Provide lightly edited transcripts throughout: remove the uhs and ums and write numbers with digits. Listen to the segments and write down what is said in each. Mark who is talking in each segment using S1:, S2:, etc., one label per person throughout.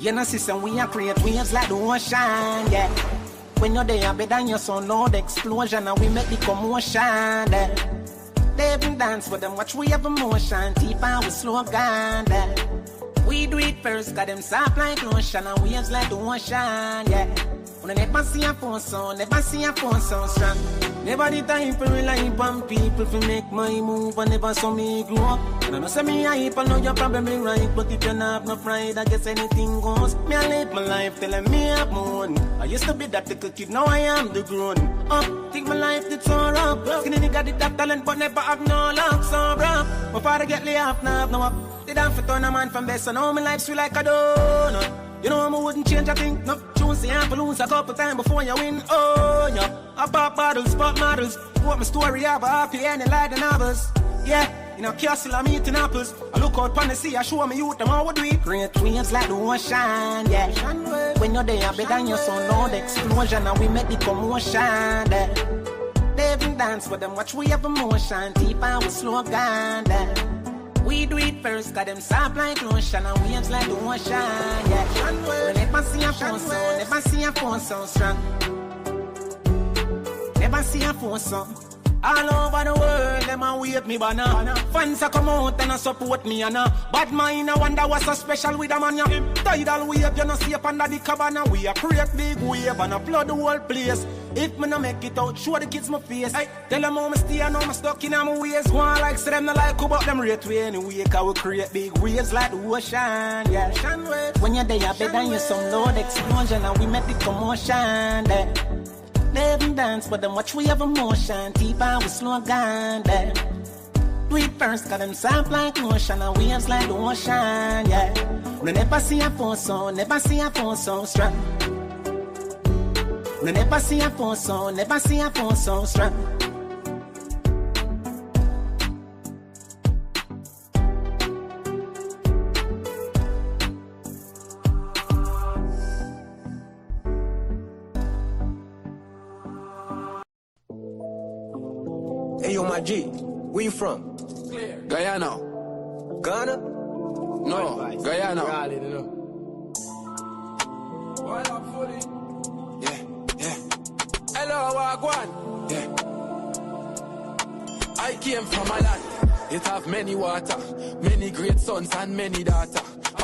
S1: You know, system, we are create waves like the ocean, yeah. When you're there, better than your son, Lord, explosion, and we make the commotion, yeah. They even dance with them, watch we have emotion, deep and we slow down, yeah. We do it first, got them soft like lotion, and waves like the ocean, yeah. When I never see a phone sound, never see a phone sound strong. Never the time for rely on people to make my move, and never saw me grow up. And I know say me hype, I know you're probably right, but if you not have no pride, I guess anything goes. Me I live my life telling me I'm moon. I used to be that little kid, now I am the grown up. Think my life did so rough. Skinny nigga did that talent, but never have no luck, so rough. My father get laid off, now have no up. Did have to turn a man from best, so now my life sweet like a donut. You know I wouldn't change a thing, no. Choose the amp lose a couple times before you win, oh yeah. I pop bottles, pop models. Quote my story, I have a happy ending like the novels. Yeah, in a castle I'm eating apples. I look out upon the sea, I show me youth, them how would we create waves like the ocean, yeah. When you're there, better than your son, Lord, explosion, and we make the commotion, yeah. They even dance with them, watch we have emotion, deep and we slow down, yeah. We do it first, got them soft like lotion, and waves like the ocean, yeah. Never see a phone sound, never see a phone sound strong. Never see a phone sound. All over the world, them a wait me banner. Fans a come out and a support me and bad mind I wonder what's so special with a man ya. Tidal wave, you no see up under the cabana. We a create big wave and a flood the whole place. If me no make it out, show the kids my face. Tell them how me stay and how me stuck in my ways. One like say them no like who but them rate way anyway. Cause we create big waves like the ocean, yeah. When you're there, better than you some loud explosion, and we make the commotion, yeah. They even dance, but them watch we have emotion, deep and we slow down, yeah. Do it first, got them soft like lotion, and waves like the ocean, yeah. We never see a phone sound, never see a phone sound strong. We never see a phone sound, never see a phone sound strong.
S2: Hey yo, my G, where you from?
S3: Guyana.
S2: Ghana?
S3: No, Guyana. Yeah. Hello, Wagwan. Yeah. I came from a land. It have many water, many great sons and many daughters.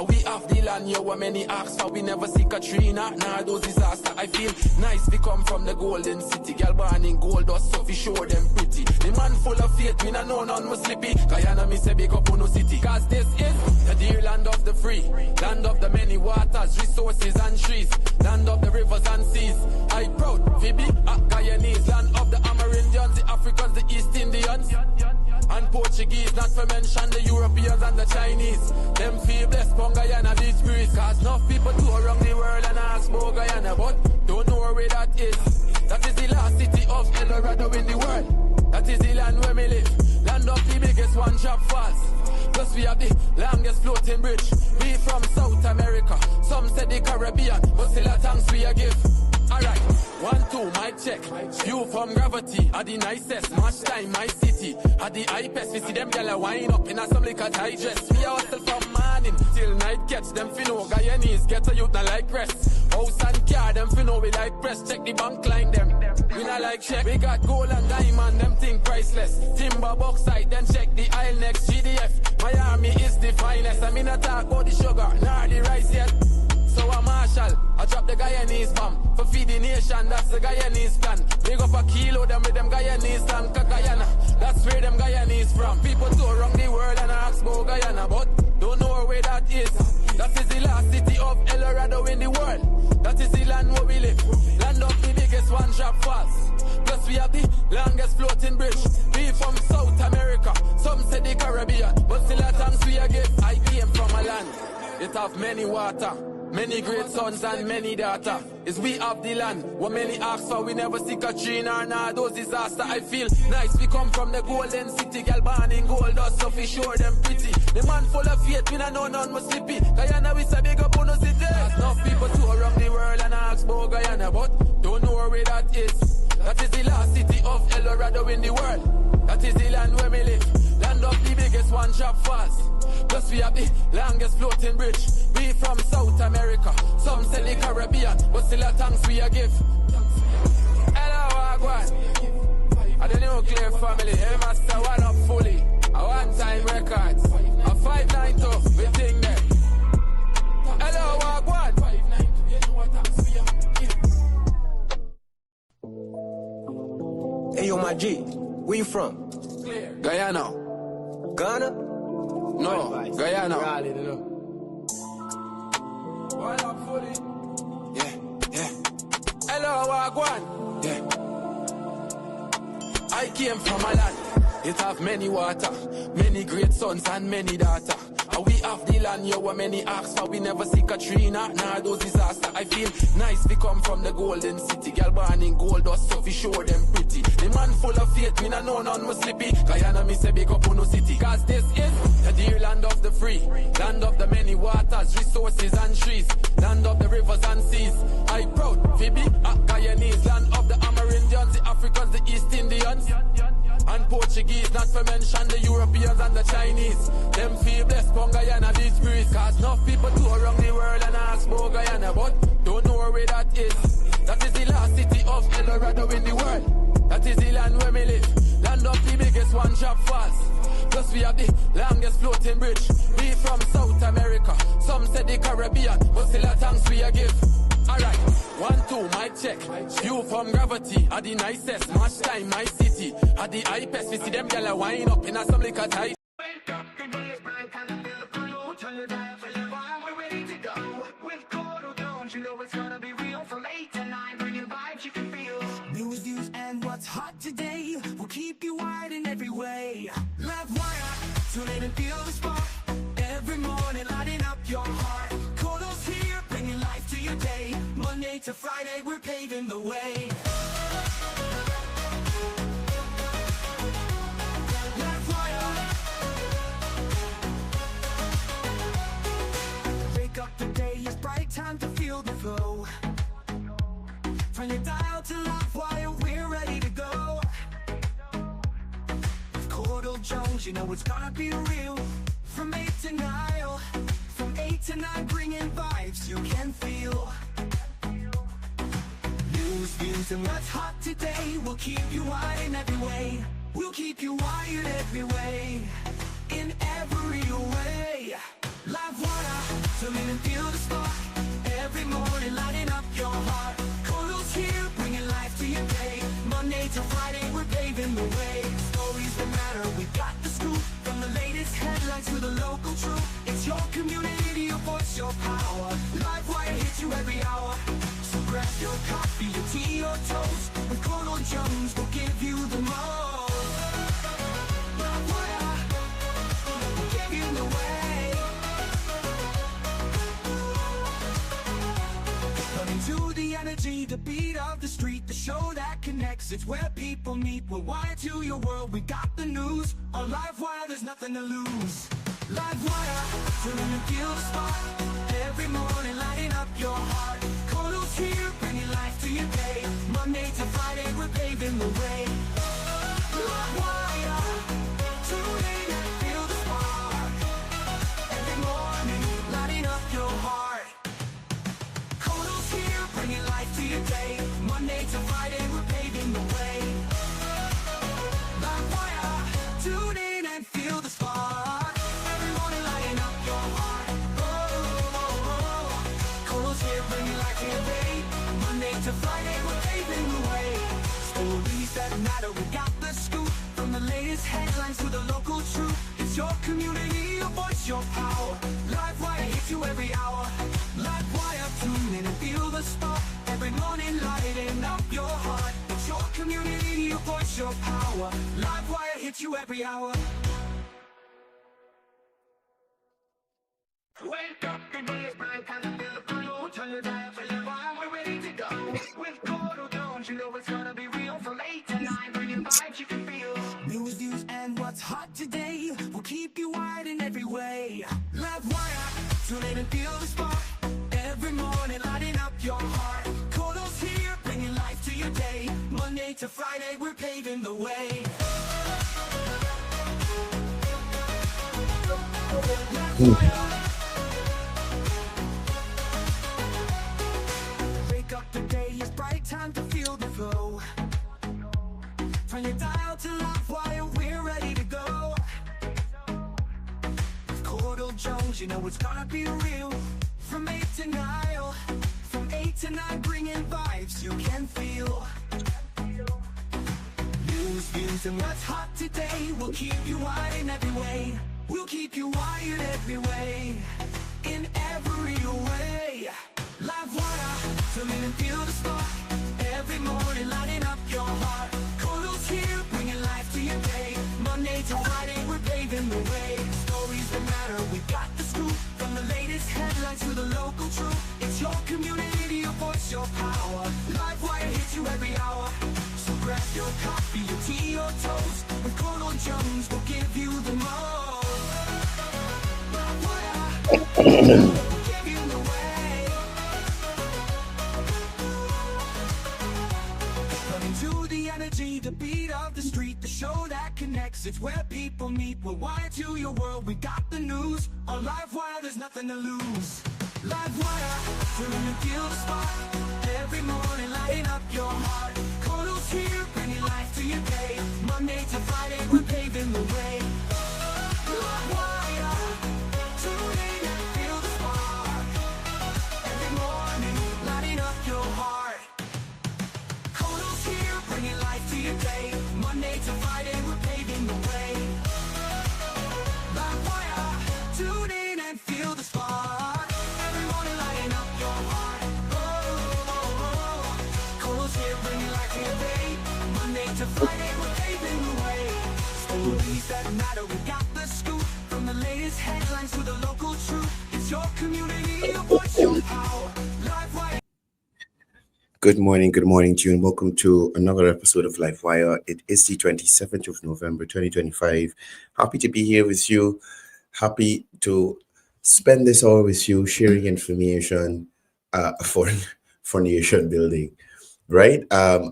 S3: We have the land, yo, where many ask for. We never see Katrina, nah, those disaster. I feel nice, we come from the golden city. Girl born in gold dust, so we show them pretty. The man full of faith, me nah know none was slippy. Guyana, me say big up on no city. Cause this is the dear land of the free, land of the many waters, resources and trees, land of the rivers and seas. I proud, Phoebe, Guyanese, land of the Amerindians, the Africans, the East Indians, and Portuguese, not to mention the Europeans and the Chinese. Them feel blessed from Guyana, this breeze. Cause enough people tour around the world and ask about Guyana, but don't know where that is. That is the last city of El Dorado in the world. That is the land where we live. Land of the biggest one-drop falls. Plus we have the longest floating bridge. We from South America, some say the Caribbean, but still a thanks we a give. Alright, 1, 2, mic check. View from gravity, are the nicest. Match time, my city, are the hypest. We see them gyal wind up in a some liquor digest. We are hustle from morning till night catch. Them finno Guyanese, get a youth not like rest. House and car, them finno we like press. Check the bank line them, we not like check. We got gold and diamond, them think priceless. Timber bauxite, then check the aisle next. GDF, Miami is the finest. I mean I talk about the sugar, nor the rice yet. So I'm Marshall, I drop the Guyanese bomb. For feed the nation, that's the Guyanese plan. Big up a kilo, them with them Guyanese land. Guyana, that's where them Guyanese from. People tour around the world and ask about Guyana, but don't know where that is. That is the last city of El Dorado in the world. That is the land where we live. Land of the biggest one-drop falls. Plus we have the longest floating bridge. We from South America, some say the Caribbean, but still at times we a give. I came from a land, it have many water, many great sons and many daughters. Is we have the land, what many ask for, we never see Katrina, nah, those disaster. I feel nice, we come from the golden city. Girl born in gold dust, so we show them pretty. The man full of faith, we not know none was slippy. Guyana, we say big up on no city. Enough people tour around the world and ask about Guyana, but don't know where that is. That is the last city of El Dorado in the world. That is the land where we live. Land of the biggest one-drop falls. Plus we have the longest floating bridge. We from South America, America, some say the Caribbean, but still a thanks we a give. Hello, Wagwan. I the nuclear family, hey master, one up fully. A one-time records, a 592, we think that. Hello, Wagwan.
S2: Hey, yo, my G, where you from?
S3: Guyana.
S2: Ghana?
S3: No, Guyana. One up fully. Yeah. Hello, Wagwan. Yeah. I came from a land, it have many water, many great sons and many daughter. And we have the land, yo, where many ask for, we never see Katrina, nah, those disaster. I feel nice we come from the golden city, girl born in gold dust, so we show them pretty. The man full of faith, me nah know none must slippy. Guyana, me say big up on no city. Cause this is the dear land of the free, land of the many waters, resources and trees, land of the rivers and seas. I proud, Phoebe, Guyanese, land of the Amerindians, the Africans, the East Indians, and Portuguese, not to mention the Europeans and the Chinese. Them feel blessed from Guyana beach breeze. Cause enough people tour around the world and ask about Guyana, but don't know where that is. That is the last city of El Dorado in the world. That is the land where we live. Land of the biggest one drop falls. Plus we have the longest floating bridge. We from South America, some say the Caribbean, but still a thanks we a give. Alright, 1, 2, mic check. View from gravity, are the nicest. Match time, my city. Are the hypest, we see them gyal wind up in a some liquor tight.
S4: Wake up, the day is bright, and I feel the crew. Turn your dial for your vibe, we're ready to go. With Courdel Jones, you know it's gonna be real. From 8 to 9, bringing vibes you can feel. News, views, and what's hot today will keep you wide in every way. Livewire, tune in and feel the spark. Every morning, lighting up your heart. Courdel's here, bringing life to your day. Monday to Friday, we're paving the way. Wake up, the day is bright, time to feel the flow. Turn your dial to Livewire, we're ready to go. With Courdel Jones, you know it's gonna be real. From 8 to 9, from 8 to 9, bringing vibes you can feel. News, views, and what's hot today will keep you wired in every way. We'll keep you wired every way, in every way. Livewire, tune in and feel the spark. Every morning, lighting up your heart. Courdel's here, bringing life to your day. Monday to Friday, we're paving the way. Stories that matter, we got the scoop. From the latest headlines to the local truth. It's your community, your voice, your power. Livewire hits you every hour. So grab your coffee, your tea, or toast. With Courdel Jones, we'll give you the most. Livewire, we'll give you the way. Running to the energy, the beat of the street, the show that connects. It's where people meet. We're wired to your world, we got the news. On Livewire, there's nothing to lose. Livewire, tune in and feel the spark. Every morning, lighting up your heart. Courdel's here, bringing life to your day. Monday to Friday, we're paving the way. Livewire, tune in and feel the spark. Every morning, lighting up your heart. Courdel's here, bringing life to your day. Monday to Friday, we're paving the way. Livewire, tune in and feel the spark. Every morning, lighting up your heart. Courdel's here, bringing life to your day. Monday to Friday, we're paving the way. Stories that matter, we got the scoop. From the latest headlines to the local truth. It's your community, your voice, your power. Livewire hits you every hour. Livewire, tune in and feel the spark. Every morning, lighting up your heart. It's your community, your voice, your power. Livewire hits you every hour. Wake up, the day is bright, and I feel the crew. Turn your dial for your vibe, we're ready to go. With Courdel Jones, you know it's gonna be real. From 8 to 9, bringing vibes you can feel. News, views, and what's hot today will keep you wired in every way. Livewire, tune in and feel the spark. Every morning, lighting up your heart. Courdel's here, bringing life to your day. Monday to Friday, we're paving the way. Livewire. you know it's gonna be real. From 8 to 9, from 8 to 9, bringing vibes you can feel. News, views, and what's hot today will keep you wired in every way. We'll keep you wired every way, in every way. Livewire, fill in and feel the spark. Every morning lighting up your heart. Courdel's here, bringing life to your day. Monday to Friday, we're paving the way. Stories that matter, we got the scoop. From the latest headlines to the local truth. It's your community, your voice, your power. Livewire hits you every hour. So grab your coffee, your tea, your toast. With Courdel Jones, we'll give you the most. Livewire, we'll give you the way. Running to the energy, the beat of the street, the show that connects. It's where people meet. We're wired to your world. We got the news on Livewire. There's nothing to lose. Livewire, fill in and feel the spark. Every morning, lighting up your heart. Courdel's here, bringing life to your day. Monday to Friday, we're paving the way. Livewire, tune in and feel the spark. Every morning, lighting up your heart. Courdel's here, bringing life to your day. Monday to Friday, we're paving the way. Livewire, tune in and feel the spark. Every morning, lighting up your heart. Courdel's here, bringing life to your day. Monday to Friday, we're paving the way. Stories that matter, we got the scoop. From the latest headlines to the local truth. It's your community, your voice, your power. Livewire.
S5: Good morning to you, and welcome to another episode of Livewire. It is the 27th of November, 2025. Happy to be here with you. Happy to spend this hour with you, sharing information for nation building. Right?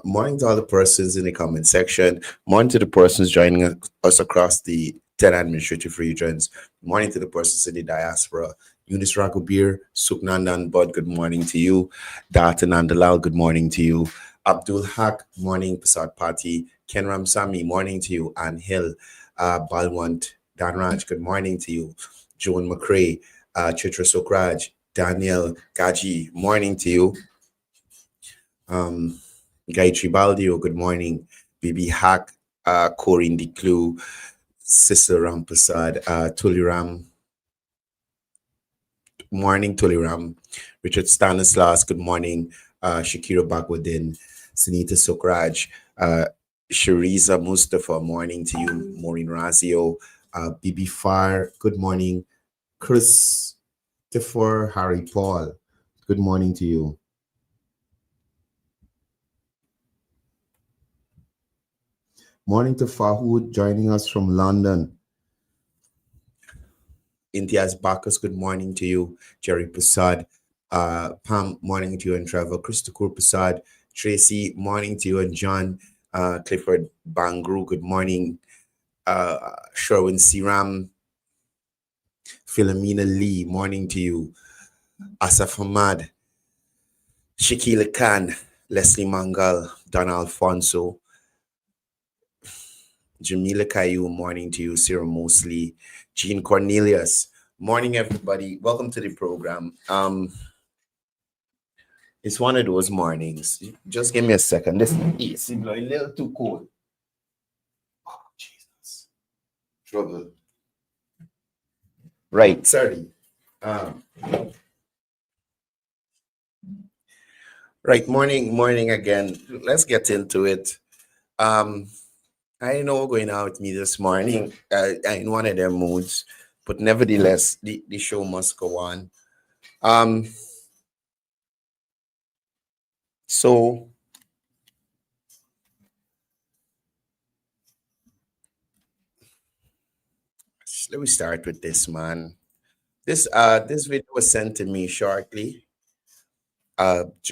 S5: Morning to all the persons in the comment section. Morning to the persons joining us across the 10 administrative regions. Morning to the persons in the diaspora. Eunice Ragubir, Suknandan Bud, good morning to you. Datan Andalal, good morning to you. Abdul Haq, morning. Pasad Pati. Ken Ramsami, morning to you. Ann Hill, Balwant Danraj, good morning to you. Joan McCrae, Chitra Sokraj, Daniel Gaji, morning to you. Gayatri Baldio, good morning. Bibi Haq, Corinne Declue, Sister Rampasad, Tuliram, morning Tuliram, Richard Stanislas, good morning. Shakira Bagwadin, Sunita Sokraj, Shariza Mustafa, morning to you. Maureen Razio, Bibi Far, good morning. Christopher Harry Paul, good morning to you. Morning to Fahoud, joining us from London. Intiaz Bacchus, good morning to you. Jerry Prasad, Pam, morning to you, and Trevor. Christopher Prasad, Tracy, morning to you, and John. Clifford Bangru, good morning. Sherwin Siram, Philomena Lee, morning to you. Asaf Ahmad, Shakila Khan, Leslie Mangal, Don Alfonso, Jamila Caillou, morning to you. Sarah Mosley, Jean Cornelius, morning everybody. Welcome to the program. It's one of those mornings. Just give me a second. This is a little too cold. Oh, Jesus. Trouble. Right, sorry. Right, morning again. Let's get into it. I know going out with me this morning. I'm in one of their moods, but nevertheless, the show must go on. So let me start with this, man. This video was sent to me shortly.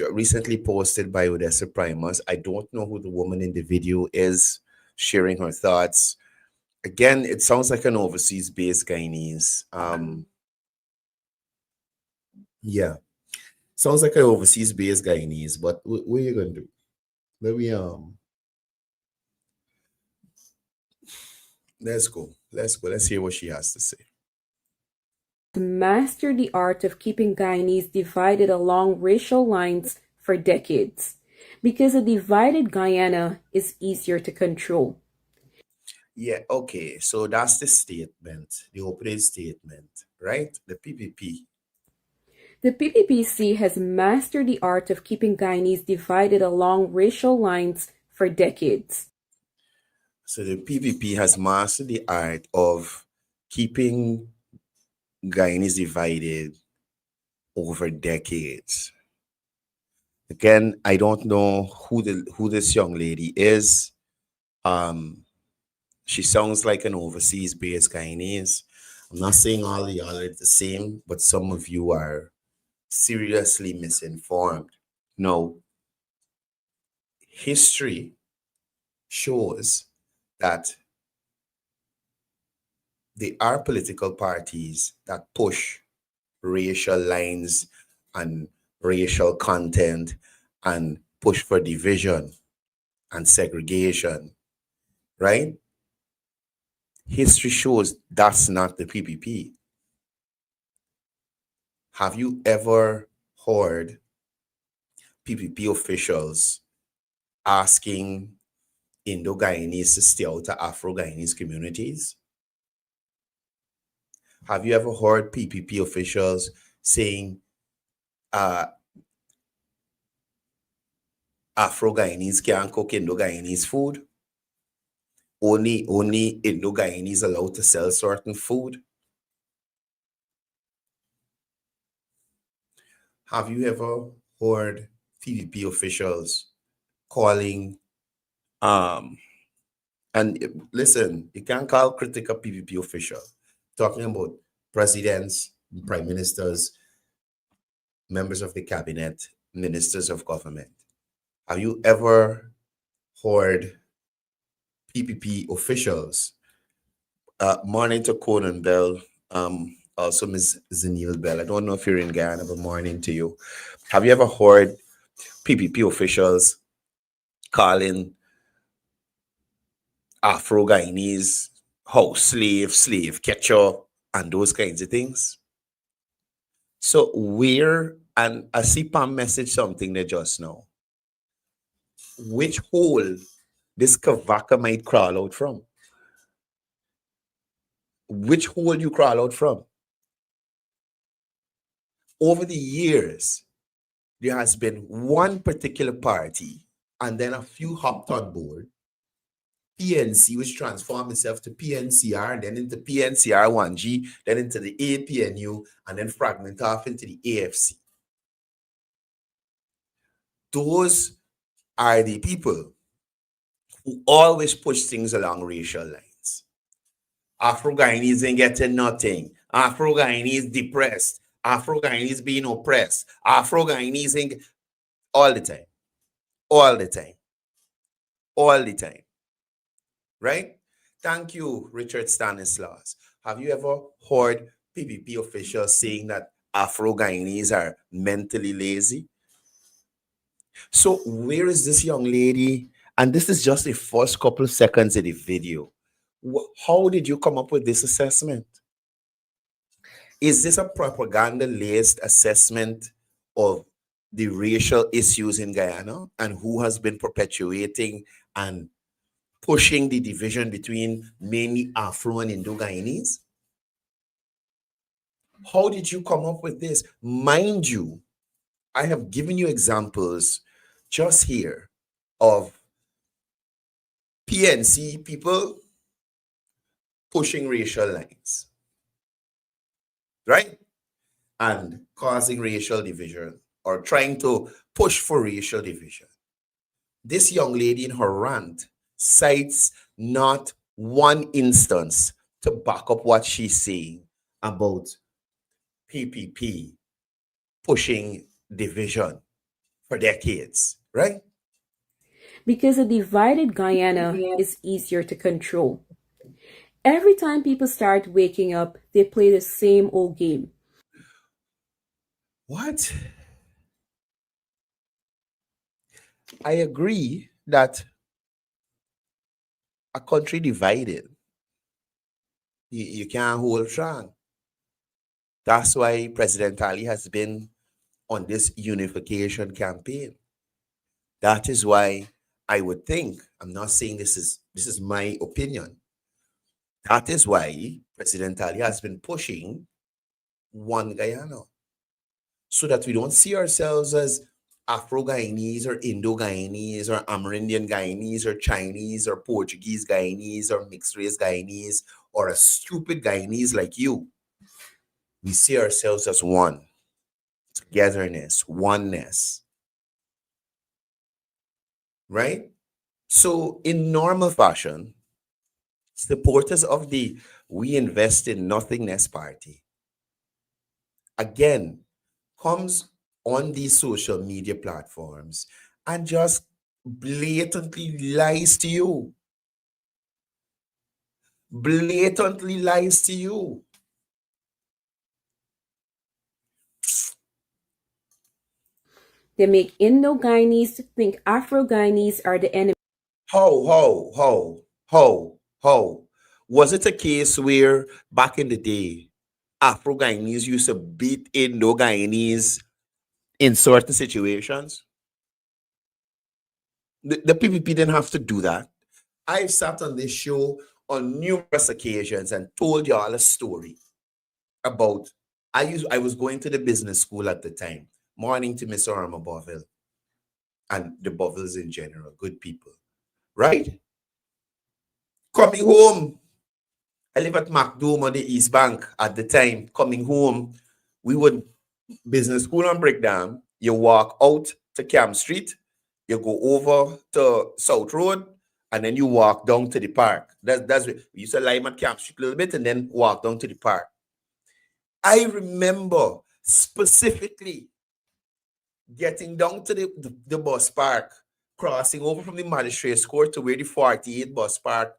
S5: Recently posted by Odessa Primus. I don't know who the woman in the video is sharing her thoughts. Again, it sounds like an overseas-based Guyanese. Yeah, sounds like an overseas-based Guyanese. But what are you gonna do? Let me let's go. Let's hear what she has to say.
S6: mastered the art of keeping Guyanese divided along racial lines for decades, because a divided Guyana is easier to control.
S5: Yeah, okay. So that's the statement, the opening statement, right? The PPP.
S6: The PPPC has mastered the art of keeping Guyanese divided along racial lines for decades.
S5: So the PPP has mastered the art of keeping Guyanese divided over decades. Again, I don't know who this young lady is. Um, she sounds like an overseas-based Guyanese. I'm not saying all of y'all are the same, but some of you are seriously misinformed. No, history shows that there are political parties that push racial lines and racial content and push for division and segregation, right? History shows that's not the PPP. Have you ever heard PPP officials asking Indo-Guyanese to stay out of Afro-Guyanese communities? Have you ever heard PPP officials saying Afro-Guyanese can't cook Indo-Guyanese food? Only Indo-Guyanese allowed to sell certain food? Have you ever heard PPP officials calling and listen, you can't call critical PPP official talking about presidents, prime ministers, members of the cabinet, ministers of government. Have you ever heard PPP officials? Morning to Conan Bell, also Ms. Zanil Bell. I don't know if you're in Guyana, but morning to you. Have you ever heard PPP officials calling Afro-Guyanese house slave catcher, and those kinds of things? So and I see Pam message something there just now. Which hole this Kavaka might crawl out from? Which hole you crawl out from? Over the years, there has been one particular party, and then a few hopped on board. PNC, which transformed itself to PNCR, then into PNCR 1G, then into the APNU, and then fragment off into the AFC. Those are the people who always push things along racial lines. Afro-Guyanese ain't getting nothing. Afro-Guyanese depressed. Afro-Guyanese being oppressed. Afro-Guyanese ain't all the time. All the time. All the time. Right? Thank you, Richard Stanislaus. Have you ever heard PPP officials saying that Afro-Guyanese are mentally lazy? So where is this young lady? And this is just the first couple of seconds of the video. How did you come up with this assessment? Is this a propaganda-laced assessment of the racial issues in Guyana and who has been perpetuating and pushing the division between mainly Afro and Indo-Guyanese? How did you come up with this? Mind you, I have given you examples just here of PNC people pushing racial lines, right? And causing racial division or trying to push for racial division. This young lady in her rant cites not one instance to back up what she's saying about PPP pushing division for decades, right?
S6: Because a divided Guyana is easier to control. Every time people start waking up, they play the same old game.
S5: What? I agree that a country divided, you can't hold strong. That's why President Ali has been on this unification campaign. That is why I would think, I'm not saying this is my opinion. That is why President Ali has been pushing one Guyana, so that we don't see ourselves as Afro Guyanese or Indo Guyanese or Amerindian Guyanese or Chinese or Portuguese Guyanese or mixed race Guyanese or a stupid Guyanese like you. We see ourselves as one. Togetherness, oneness. Right? So, in normal fashion, supporters of the We Invest in Nothingness party again comes on these social media platforms and just blatantly lies to you. Blatantly lies to you.
S6: They make Indo-Guyanese think Afro-Guyanese are the enemy.
S5: How? Was it a case where back in the day, Afro Guyanese used to beat Indo Guyanese in certain situations? The PPP didn't have to do that. I've sat on this show on numerous occasions and told y'all a story about I was going to the business school at the time. Morning to Miss Orma Boville and the Bovilles in general, good people. Right? Coming home, I live at MacDome on the East Bank at the time. Coming home, we would business school on Breakdown. You walk out to Camp Street, you go over to South Road, and then you walk down to the park. That's we used to lie at Camp Street a little bit and then walk down to the park. I remember specifically getting down to the bus park, crossing over from the magistrate's court to where the 48 bus park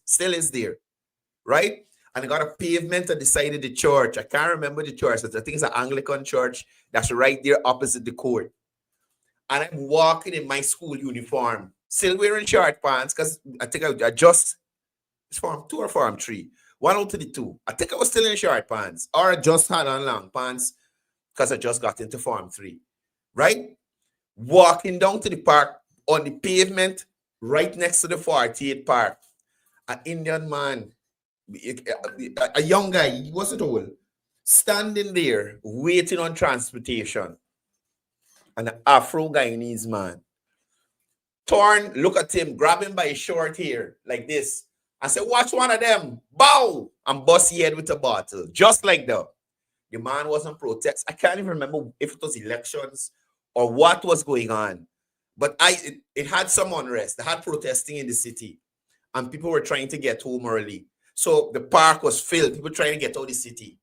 S5: still is there, right? And I got a pavement at the side of the church. I can't remember the church. I think it's an Anglican church that's right there opposite the court. And I'm walking in my school uniform, still wearing short pants, because I think I just, it's Form 2 or Form 3. One out of the two. I think I was still in short pants, or I just had on long pants because I just got into Form 3, right? Walking down to the park on the pavement right next to the 48 park. An Indian man, a young guy, he wasn't old, standing there waiting on transportation. And an Afro Guyanese man look at him, grab him by his short hair like this. I said, watch one of them. Bow! And bust his head with a bottle. Just like that. The man wasn't protest. I can't even remember if it was elections or what was going on. But it had some unrest. They had protesting in the city. And people were trying to get home early. So the park was filled. People trying to get out of the city.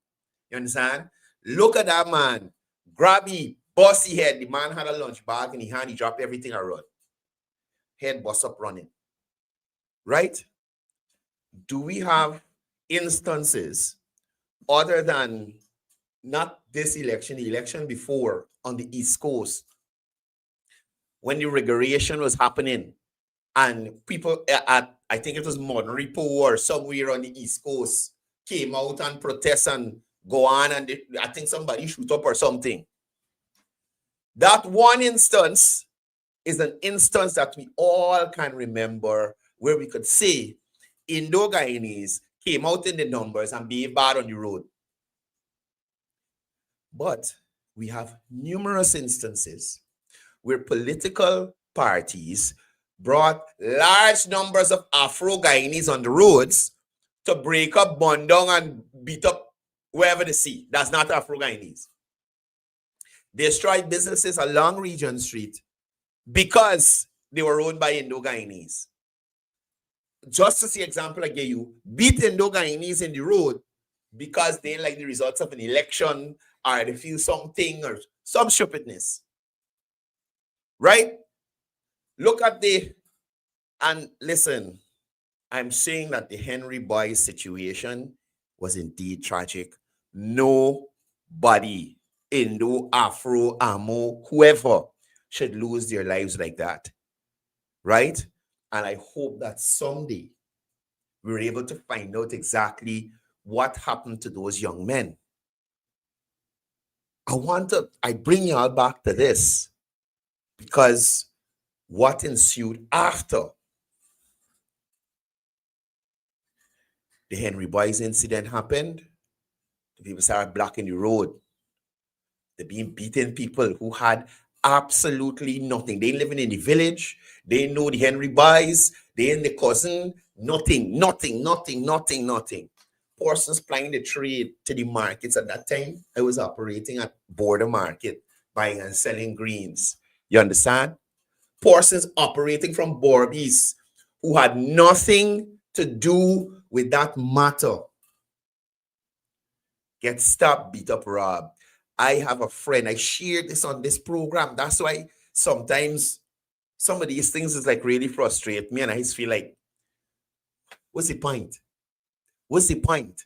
S5: You understand? Look at that man. Grabby, bossy head. The man had a lunch bag in his hand. He dropped everything around. Head bust up running. Right? Do we have instances other than not this election, the election before on the East Coast, when the regulation was happening and people at, I think it was Modern Repo or somewhere on the East Coast, came out and protest and go on and I think somebody shoot up or something. That one instance is an instance that we all can remember where we could say Indo-Guyanese came out in the numbers and behaved bad on the road. But we have numerous instances where political parties brought large numbers of Afro-Guyanese on the roads to break up, burn down, and beat up wherever they see. That's not Afro-Guyanese. They destroyed businesses along Regent Street because they were owned by Indo-Guyanese. Just to see example I gave you, beat Indo-Guyanese in the road because they like the results of an election or they feel something or some stupidness. Right? Look at and listen, I'm saying that the Henry Boyce situation was indeed tragic. Nobody, Indo, Afro, Amo, whoever, should lose their lives like that. Right? And I hope that someday we're able to find out exactly what happened to those young men. I bring y'all back to this because what ensued after the Henry Boys incident happened, the people started blocking the road. They're being beating people who had absolutely nothing. They living in the village. They know the Henry Boys. They and the cousin. Nothing. Persons plying the trade to the markets at that time. I was operating at border market, buying and selling greens. You understand? Persons operating from Borbies who had nothing to do with that matter get stopped, beat up, robbed. I have a friend. I shared this on this program. That's why sometimes some of these things is like really frustrate me, and I just feel like, what's the point? What's the point?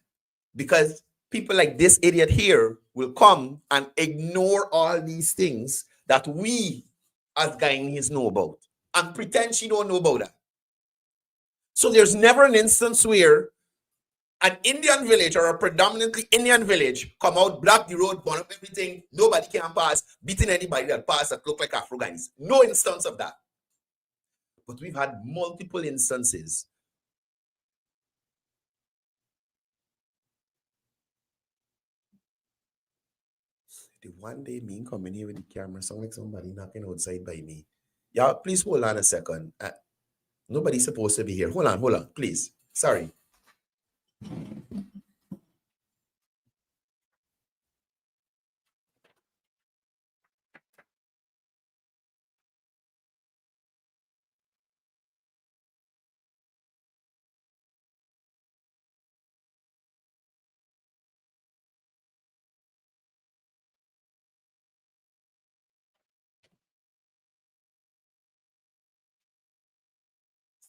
S5: Because people like this idiot here will come and ignore all these things that we as Guyanese know about and pretend she don't know about that. So there's never an instance where an Indian village or a predominantly Indian village come out, block the road, burn up everything, nobody can pass, beating anybody that pass that look like Afro-Guyanese. No instance of that. But we've had multiple instances. The one day me coming here with the camera sound like somebody knocking outside by me. Y'all, please hold on a second. Nobody's supposed to be here. Hold on, please. Sorry.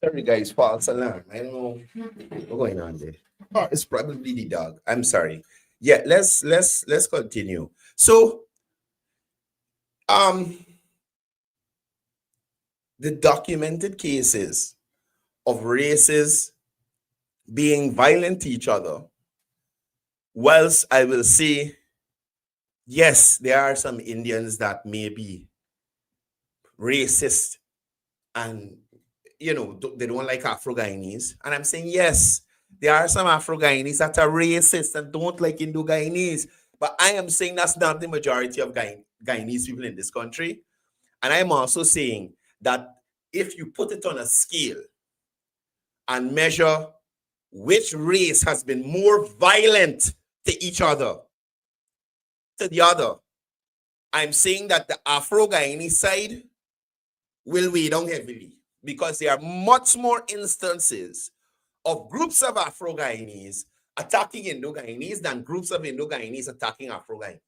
S5: Sorry, guys, false alarm. I don't know what's going on there. Oh, it's probably the dog. I'm sorry. Yeah, let's continue. So, the documented cases of races being violent to each other, whilst I will say, yes, there are some Indians that may be racist and, they don't like Afro-Guyanese. And I'm saying, yes, there are some Afro-Guyanese that are racist and don't like Indo-Guyanese. But I am saying that's not the majority of Guyanese people in this country. And I'm also saying that if you put it on a scale and measure which race has been more violent to each other, to the other, I'm saying that the Afro-Guyanese side will weigh down heavily because there are much more instances of groups of Afro-Guyanese attacking Indo-Guyanese than groups of Indo-Guyanese attacking Afro-Guyanese.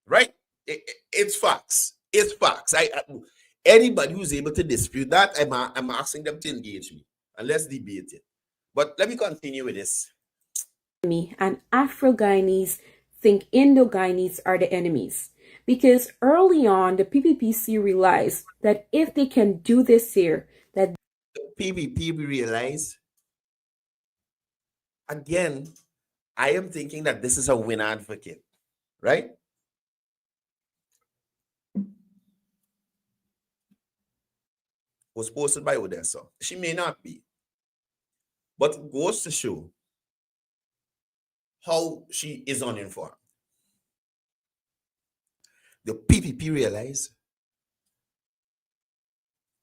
S5: Right? It's facts. It's facts. Anybody who's able to dispute that, I'm asking them to engage me and let's debate it. But let me continue with this.
S6: And Afro-Guyanese think Indo-Guyanese are the enemies. Because early on, the PPPC realized that if they can do this here, that
S5: the PPP realize, again, I am thinking that this is a win advocate, right? Was posted by Odessa. She may not be. But it goes to show how she is uninformed. The PPP realize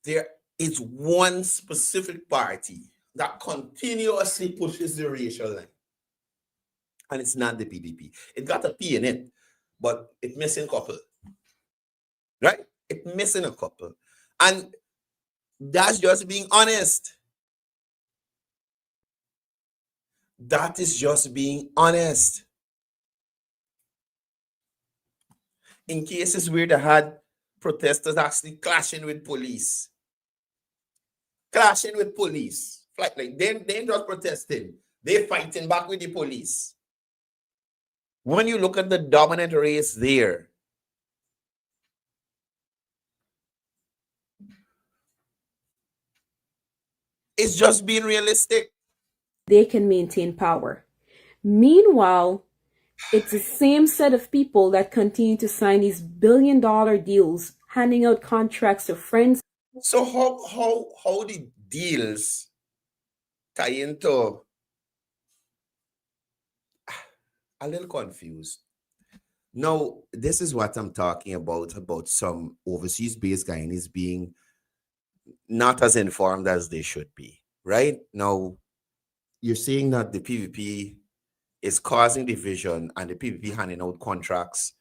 S5: there is one specific party that continuously pushes the racial line. And it's not the PPP. It got a P in it, but it's missing a couple. Right? It's missing a couple. And that's just being honest. That is just being honest. In cases where they had protesters actually clashing with police. Clashing with police. Like they ain't just protesting. They're fighting back with the police. When you look at the dominant race there, it's just being realistic.
S6: they can maintain power. Meanwhile, it's the same set of people that continue to sign these billion-dollar deals, handing out contracts to friends.
S5: So how the deals tie into? A little confused. Now, this is what I'm talking about some overseas-based Guyanese being not as informed as they should be, right? Now, you're saying that the PVP is causing division and the PVP handing out contracts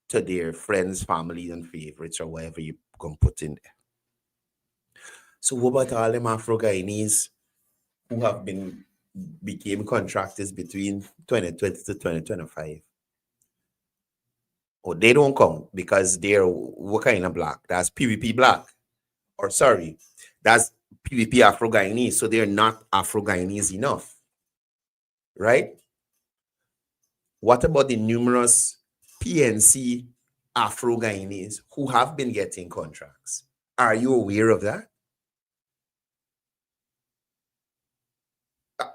S5: to their friends, family, and favorites, or whatever you can put in there. So what about all them Afro-Guyanese who have became contractors between 2020 to 2025? Oh, they don't come because they're what kind of black? That's PVP black. Or sorry, that's PVP Afro-Guyanese. So they're not Afro-Guyanese enough. Right? What about the numerous PNC Afro-Guyanese who have been getting contracts? Are you aware of that?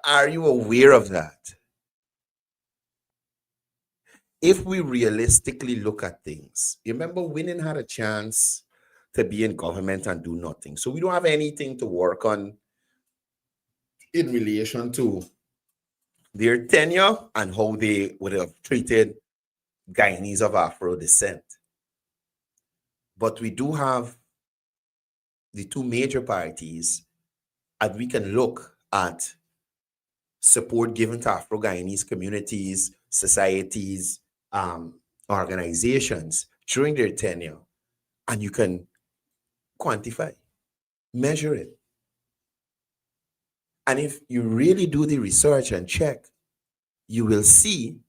S5: Are you aware of that? If we realistically look at things, you remember Winning had a chance to be in government and do nothing. So we don't have anything to work on in relation to their tenure and how they would have treated Guyanese of Afro descent. But we do have the two major parties, and we can look at support given to Afro-Guyanese communities, societies, organizations during their tenure, and you can quantify, measure it. And if you really do the research and check, you will see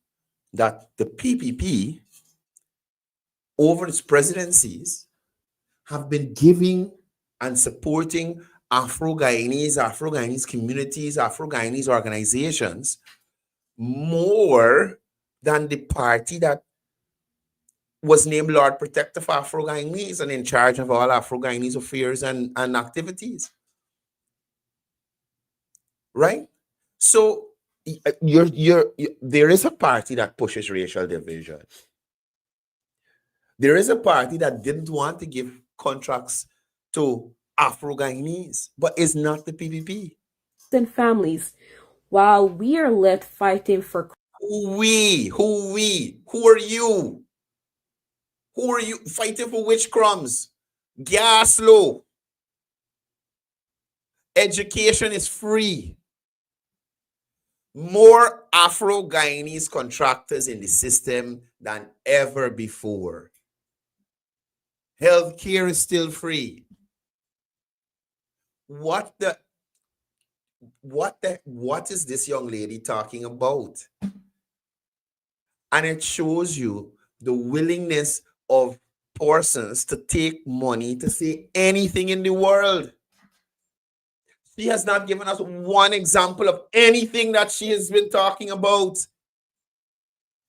S5: that the PPP over its presidencies have been giving and supporting Afro-Guyanese communities, Afro-Guyanese organizations more than the party that was named Lord Protector for Afro-Guyanese and in charge of all Afro-Guyanese affairs and activities. Right? So there is a party that pushes racial division. There is a party that didn't want to give contracts to Afro-Guyanese, but it's not the PPP.
S6: And families, while we are left fighting for
S5: Who are you? Who are you fighting for? Which crumbs? Gas low. Education is free. More Afro-Guyanese contractors in the system than ever before. Healthcare is still free. What is this young lady talking about? And it shows you the willingness of persons to take money to say anything in the world. She has not given us one example of anything that she has been talking about.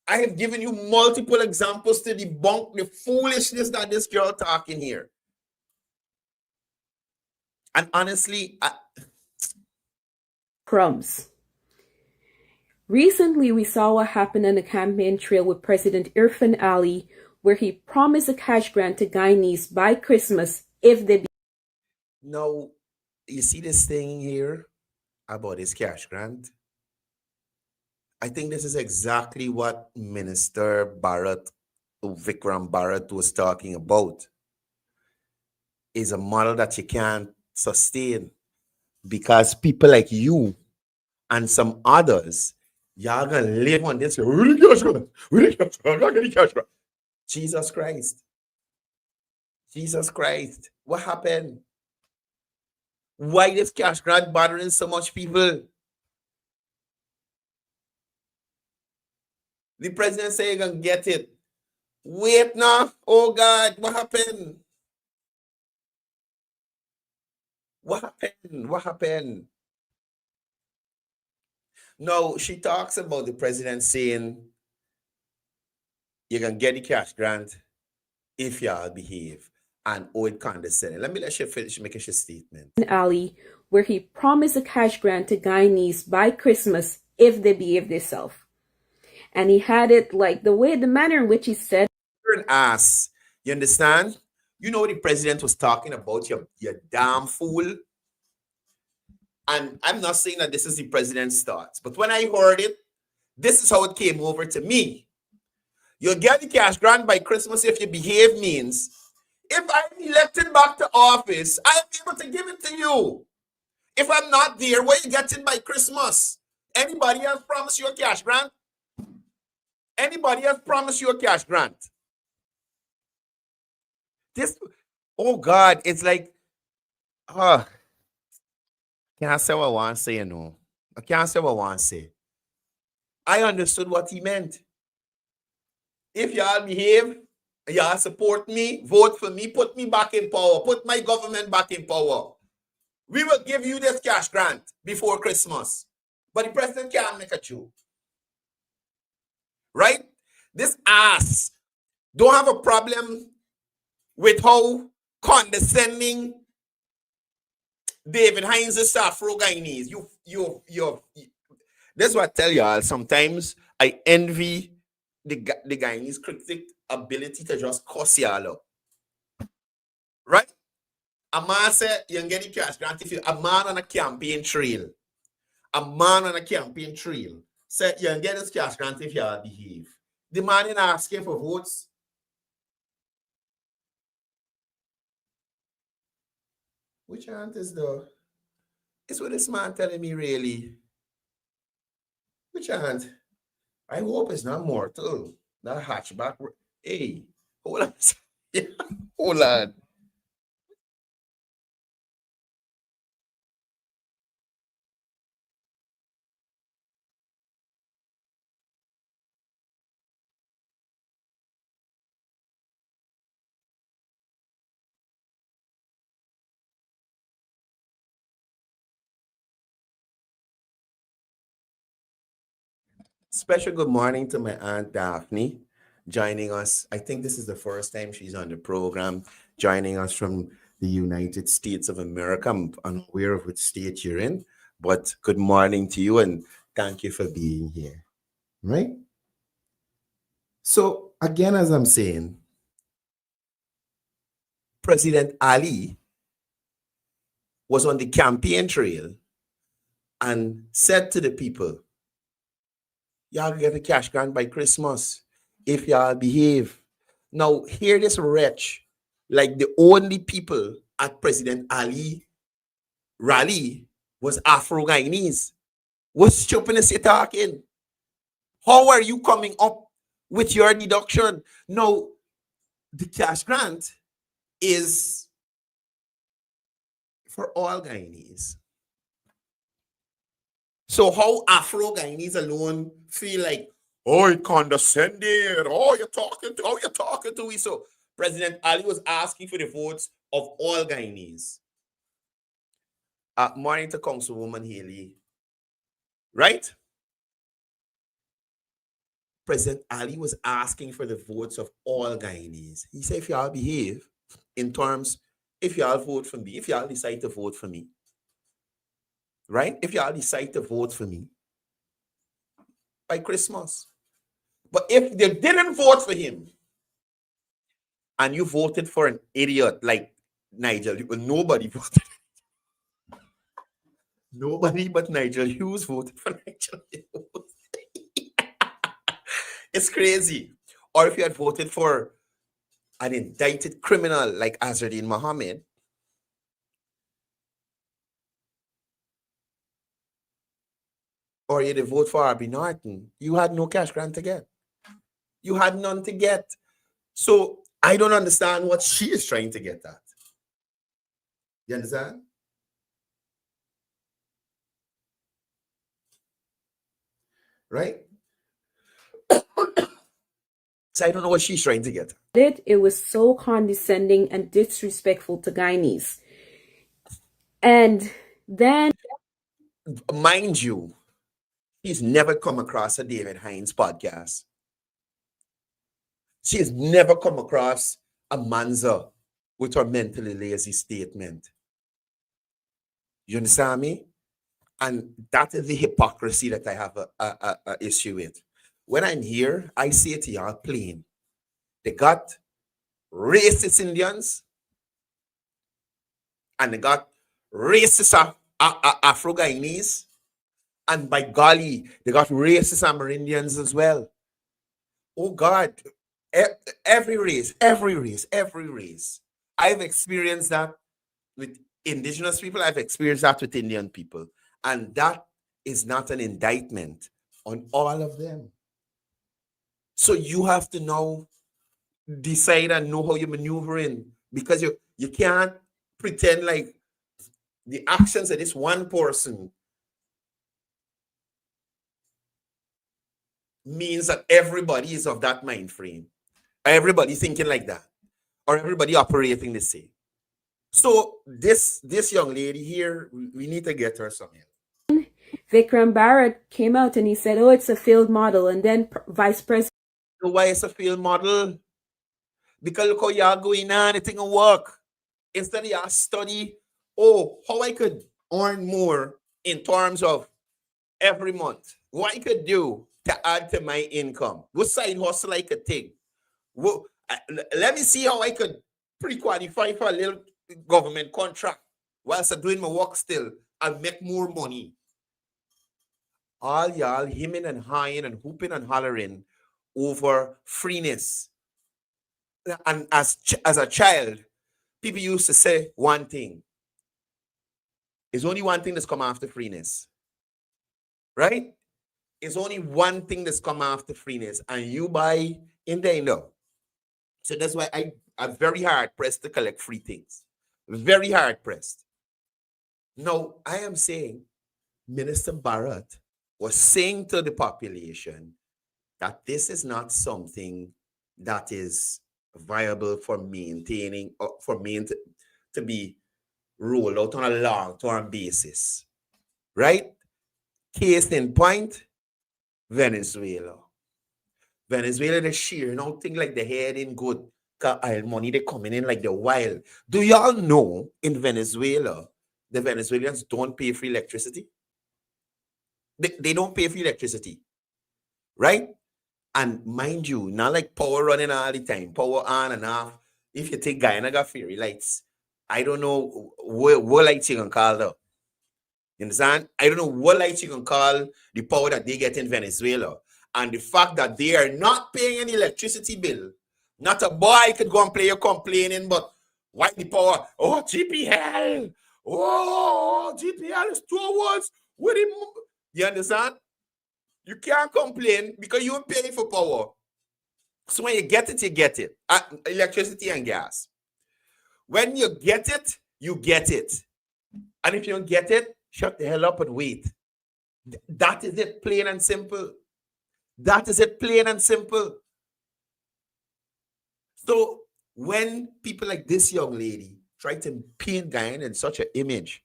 S5: I have given you multiple examples to debunk the foolishness that this girl talking here. And honestly,
S6: crumbs. Recently, we saw what happened on the campaign trail with President Irfan Ali, where he promised a cash grant to Guyanese by Christmas if they...
S5: Now, you see this thing here about this cash grant? I think this is exactly what Minister Vikram Bharat was talking about. Is a model that you can't sustain because people like you and some others, y'all gonna live on this. Jesus Christ. Jesus Christ. What happened? Why this cash grant bothering so much people? The president say you're gonna get it. Wait now. Oh God, what happened? What happened? What happened? No, she talks about the president saying you're gonna get the cash grant if y'all behave and owe it condescending. Let you finish making your statement.
S6: Ali, where he promised a cash grant to Guyanese by Christmas if they behave themselves. And he had it like the manner in which he said,
S5: You're an ass. You understand? You know what the president was talking about, you damn fool. And I'm not saying that this is the president's thoughts, but when I heard it, this is how it came over to me. You'll get the cash grant by Christmas if you behave means if I'm elected back to office, I'll be able to give it to you. If I'm not there, where you get it by Christmas? Anybody else promise you a cash grant? Anybody else promise you a cash grant? This, oh God, it's like, can't say what I want to say, you know. I can't say what I want to say. I understood what he meant. If y'all behave, y'all support me, vote for me, put me back in power, put my government back in power, we will give you this cash grant before Christmas. But the president can't make a chew. Right? This ass don't have a problem with how condescending David Hines is to Afro-Guyanese. That's what I tell y'all. Sometimes I envy the Guyanese critic ability to just cuss y'all out. Right? A man said, you can get the cash grant if you, a man on a campaign trail. A man on a campaign trail said, you can get this cash grant if y'all behave. The man in asking for votes. Which aunt is the? It's what this man telling me really. Which aunt? I hope it's not mortal. Not hatchback. Hey, hold on. Hold on. Special good morning to my Aunt Daphne joining us. I think this is the first time she's on the program, joining us from the United States of America. I'm unaware of which state you're in, but good morning to you and thank you for being here. Right? So, again, as I'm saying, President Ali was on the campaign trail and said to the people, y'all get a cash grant by Christmas if y'all behave. Now, hear this wretch, like the only people at President Ali rally was Afro-Guyanese. What stupidness you talking? How are you coming up with your deduction? Now, the cash grant is for all Guyanese. So how Afro-Guyanese alone feel like, oh, you condescending, oh, you're talking to me. So President Ali was asking for the votes of all Guyanese. Morning to Councilwoman Haley. Right? President Ali was asking for the votes of all Guyanese. He said, if y'all behave in terms, if y'all vote for me, if y'all decide to vote for me, right? If y'all decide to vote for me by Christmas. But if they didn't vote for him and you voted for an idiot like Nigel, nobody voted. Nobody but Nigel Hughes voted for Nigel Hughes. It's crazy. Or if you had voted for an indicted criminal like Azardine Mohammed, or you did vote for Arby Norton, you had no cash grant to get. You had none to get. So I don't understand what she is trying to get at. You understand? Right? So I don't know what she's trying to get at.
S6: it was so condescending and disrespectful to Guyanese. And then,
S5: mind you, she's never come across a David Hines podcast. She has never come across a Manza with her mentally lazy statement. You understand me? And that is the hypocrisy that I have a issue with. When I'm here, I say to y'all plain, they got racist Indians and they got racist Afro-Guyanese, and by golly, they got racist Amerindians as well. Oh God, every race. I've experienced that with indigenous people. I've experienced that with Indian people. And that is not an indictment on all of them. So you have to now decide and know how you maneuver in, because you can't pretend like the actions of this one person means that everybody is of that mind frame. Everybody thinking like that, or everybody operating the same. So this young lady here, we need to get her some help.
S6: Vikram Bharat came out and he said, oh, it's a failed model. And then Vice President.
S5: Why it's a failed model? Because look how y'all going on, it didn't work. Instead of y'all study, how I could earn more in terms of every month. What I could do to add to my income. What side hustle I could take. Let me see how I could pre-qualify for a little government contract whilst I'm doing my work still and make more money. All y'all hemming and hawing and hooping and hollering over freeness. And as a child, people used to say one thing. There's only one thing that's come after freeness. Right? It's only one thing that's come after freeness. And you buy in there, So that's why I'm very hard pressed to collect free things. Very hard pressed. Now, I am saying Minister Bharat was saying to the population that this is not something that is viable for maintaining, or for me to be rolled out on a long-term basis. Right? Case in point, Venezuela. Venezuela, they share now thing like the head in good. Oil money, they coming in like the wild. Do y'all know in Venezuela, the Venezuelans don't pay for electricity? They don't pay for electricity. Right? And mind you, not like power running all the time, power on and off. If you take Guyana got fairy lights, I don't know what lights you can call them. You understand? I don't know what lights you can call the power that they get in Venezuela. And the fact that they are not paying any electricity bill. Not a boy could go and play your complaining, but why the power? Oh, GPL. Oh, GPL is 2 hours. What him? You understand? You can't complain because you're paying for power. So when you get it, you get it. Electricity and gas. When you get it, you get it. And if you don't get it, shut the hell up and wait. That is it, plain and simple. That is it, plain and simple. So when people like this young lady try to paint Guyana in such an image,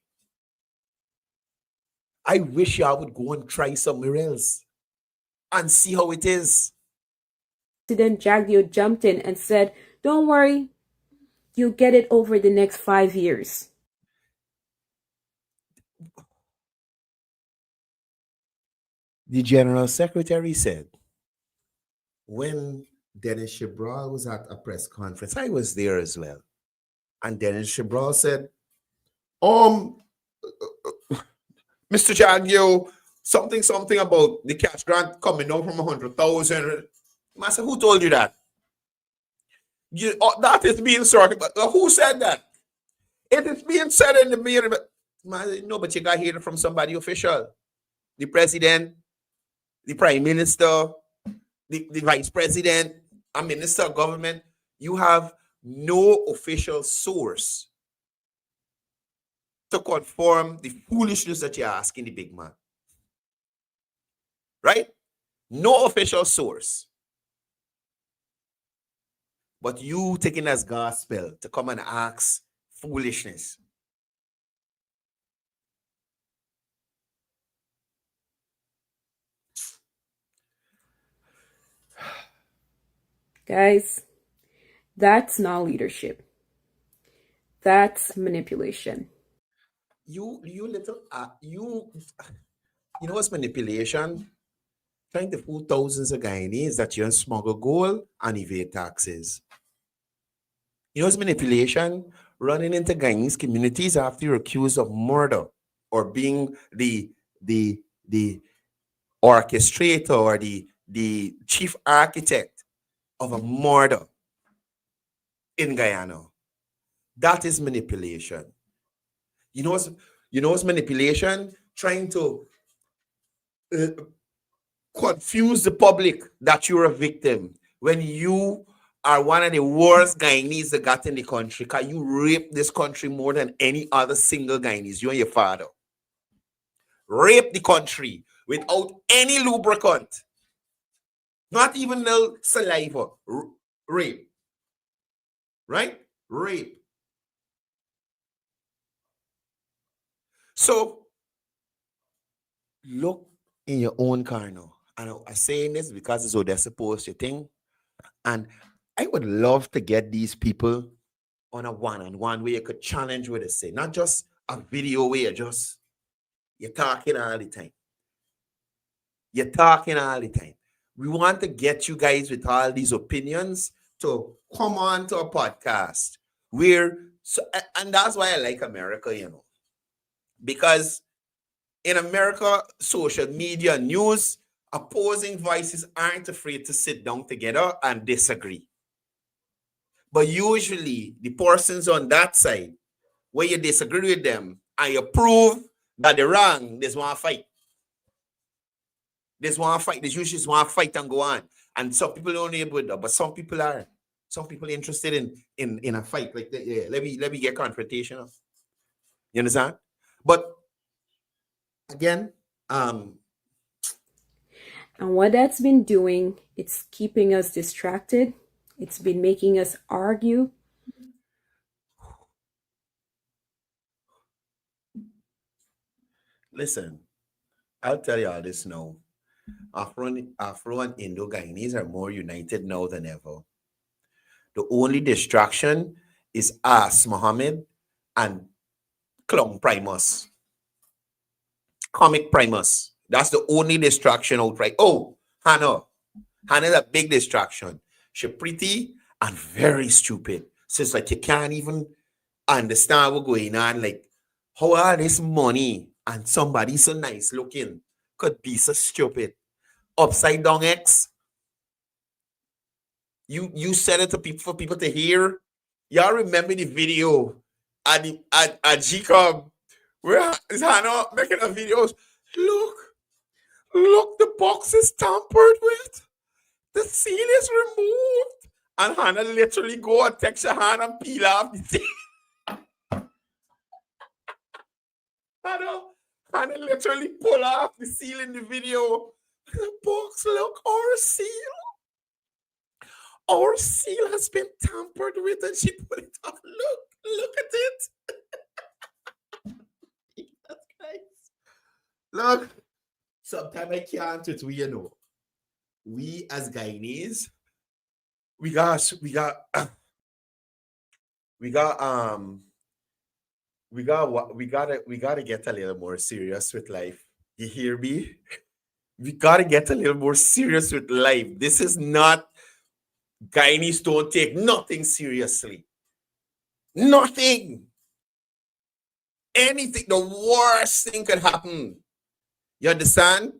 S5: I wish y'all would go and try somewhere else and see how it is.
S6: President Jagdeo jumped in and said, don't worry, you'll get it over the next 5 years.
S5: The General Secretary said, when Dennis Shibral was at a press conference, I was there as well. And Dennis Shibral said, Mr. Jagdeo, something about the cash grant coming down from 100,000. I said, who told you that? That is being sorted. But who said that? It is being said in the media. No, but you got to hear it from somebody official. The president, the prime minister, the vice president, a minister of government. You have no official source to confirm the foolishness that you're asking the big man. Right? No official source. But you taking as gospel to come and ask foolishness.
S6: Guys, that's not leadership. That's manipulation.
S5: you little you know what's manipulation? Trying to fool thousands of Guyanese that you smuggle gold and evade taxes. You know what's manipulation? Running into Guyanese communities after you're accused of murder or being the orchestrator or the chief architect of a murder in Guyana. That is manipulation. You know what's manipulation? Trying to confuse the public that you're a victim when you are one of the worst Guyanese that got in the country, because you raped this country more than any other single Guyanese, you and your father. Raped the country without any lubricant. Not even no saliva. Rape. Right? Rape. So, look in your own car now. And I'm saying this because it's what they're supposed to think. And I would love to get these people on a one-on-one where you could challenge what they say. Not just a video where you're talking all the time. You're talking all the time. We want to get you guys with all these opinions to come on to a podcast and that's why I like America, because in America, social media, news, opposing voices aren't afraid to sit down together and disagree. But usually the persons on that side, where you disagree with them and you prove that they're wrong, there's one fight. There's one fight. There's usually just one fight and go on. And some people don't able to, but some people are. Some people interested in a fight like that. Yeah, let me get confrontational. You understand? But again,
S6: and what that's been doing, it's keeping us distracted. It's been making us argue.
S5: Listen, I'll tell you all this now. Afro and Indo-Guyanese are more united now than ever. The only distraction is us, Muhammad, and Clown Primus. Comic Primus. That's the only distraction outright. Oh, Hannah. Hannah's a big distraction. She's pretty and very stupid. So it's like you can't even understand what's going on. Like, how all this money and somebody so nice looking could be so stupid? Upside down X. You said it to people for people to hear. Y'all remember the video at GCOM where is Hannah making a videos? Look, the box is tampered with. The seal is removed. And Hannah literally go and text her hand and peel off the seal. Hannah literally pull off the seal in the video. The box, look, our seal. Our seal has been tampered with, and she put it up. Look at it. Jesus Christ. Look, sometimes I can't it, we as Guyanese, we gotta get a little more serious with life. You hear me? We gotta get a little more serious with life. This is not Guyanese don't take nothing seriously. Nothing. Anything, the worst thing could happen. You understand?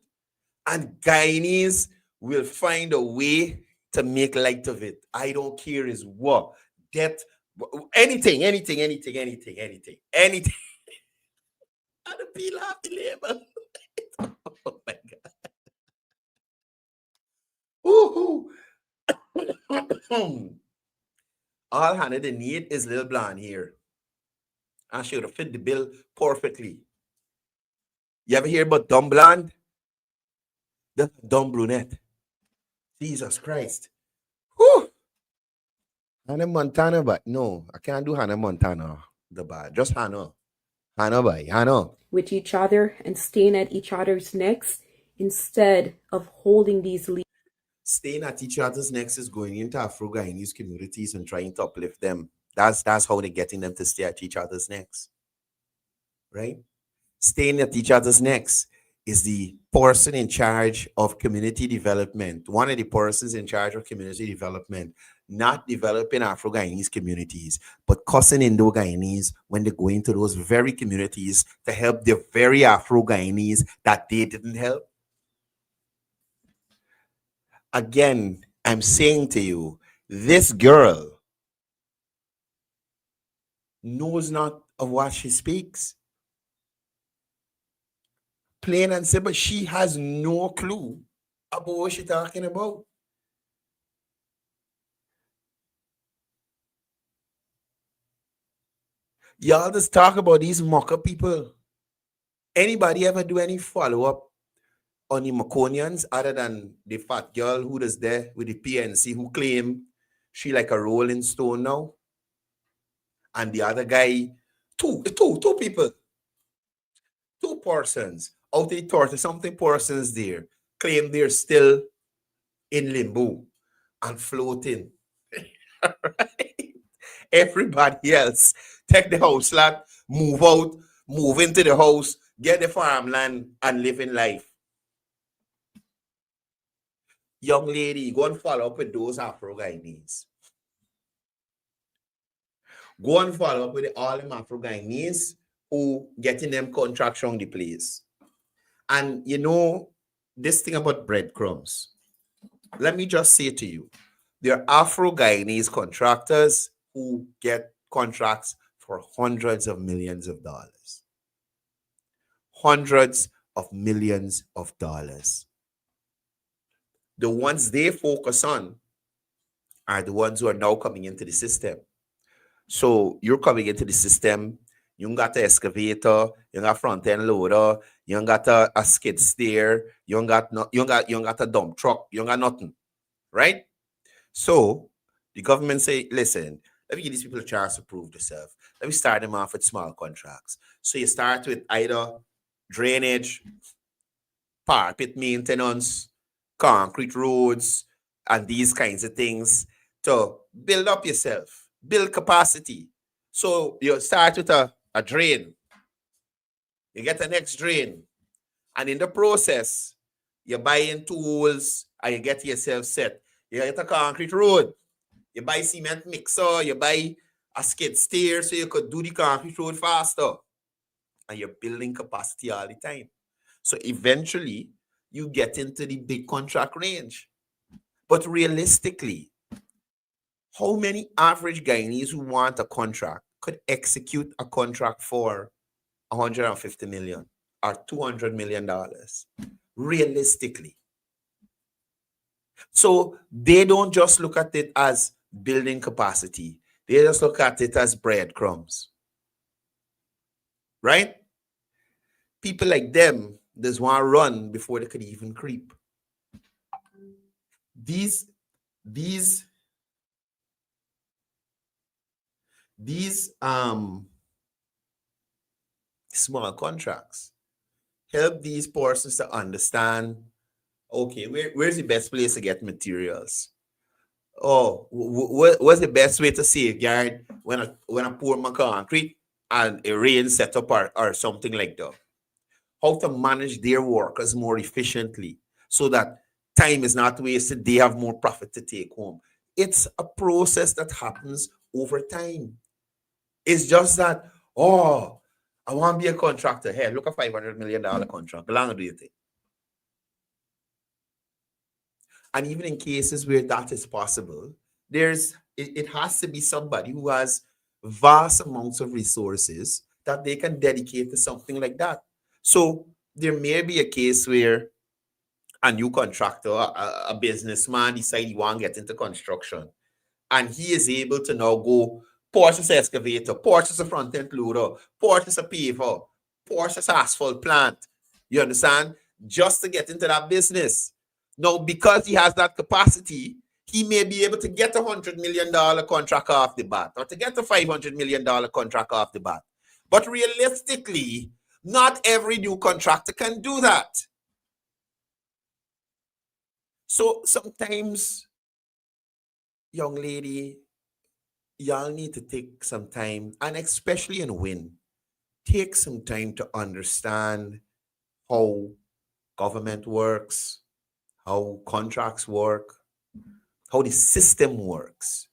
S5: And Guyanese will find a way to make light of it. I don't care is what. Death, anything. And the peel off the label. Oh my God. Woohoo. All Hannah they need is little blonde here. And she would fit the bill perfectly. You ever hear about dumb blonde? The dumb brunette. Jesus Christ. Whew. Hannah Montana, but no, I can't do Hannah Montana. The bad. Just Hannah. Hannah.
S6: With each other and staying at each other's necks instead of holding these leaders.
S5: Staying at each other's necks is going into Afro-Guyanese communities and trying to uplift them. That's how they're getting them to stay at each other's necks. right? Staying at each other's necks is the person in charge of community development. One of the persons in charge of community development, not developing Afro-Guyanese communities, but cussing Indo-Guyanese when they go into those very communities to help the very Afro-Guyanese that they didn't help. Again, I'm saying to you, this girl knows not of what she speaks. Plain and simple, she has no clue about what she's talking about. Y'all just talk about these mocker people. Anybody ever do any follow-up on the Maconians other than the fat girl who is there with the PNC who claim she like a rolling stone now? And the other guy, two people, two persons out of the 30 something persons there claim they're still in limbo and floating. Right? Everybody else take the house lot, move out, move into the house, get the farmland, and live in life. Young lady, go and follow up with those Afro-Guyanese. Go and follow up with all them Afro-Guyanese who getting them contracts on the place. And you know, this thing about breadcrumbs, let me just say to you, there are Afro-Guyanese contractors who get contracts for hundreds of millions of dollars. Hundreds of millions of dollars. The ones they focus on are the ones who are now coming into the system. So you're coming into the system, you got the excavator, you got front end loader, you got a skid steer, you got a dump truck, you got nothing, right? So the government say, listen, let me give these people a chance to prove themselves. Let me start them off with small contracts. So you start with either drainage, parapet maintenance, concrete roads, and these kinds of things to build up yourself, build capacity. So you start with a drain, you get the next drain, and in the process, you're buying tools and you get yourself set. You get a concrete road, you buy cement mixer, you buy a skid steer so you could do the concrete road faster. And you're building capacity all the time. So eventually, you get into the big contract range. But realistically, how many average Guyanese who want a contract could execute a contract for $150 million or $200 million? Realistically. So they don't just look at it as building capacity. They just look at it as breadcrumbs. Right? People like them just want to run before they could even creep. These small contracts help these persons to understand, okay, where's the best place to get materials? Oh, what's the best way to safeguard when I pour my concrete and a rain set up or something like that? How to manage their workers more efficiently so that time is not wasted, they have more profit to take home. It's a process that happens over time. It's just that, oh, I want to be a contractor. Hey, look at $500 million contract. How long do you think? And even in cases where that is possible, it has to be somebody who has vast amounts of resources that they can dedicate to something like that. So there may be a case where a new contractor, a businessman decide he want to get into construction, and he is able to now go purchase an excavator, purchase a front-end loader, purchase a paver, purchase asphalt plant. You understand? Just to get into that business. Now, because he has that capacity, he may be able to get $100 million contract off the bat or to get a $500 million contract off the bat. But realistically, not every new contractor can do that. So sometimes, young lady, y'all need to take some time, and especially in wind, take some time to understand how government works, how contracts work, how the system works,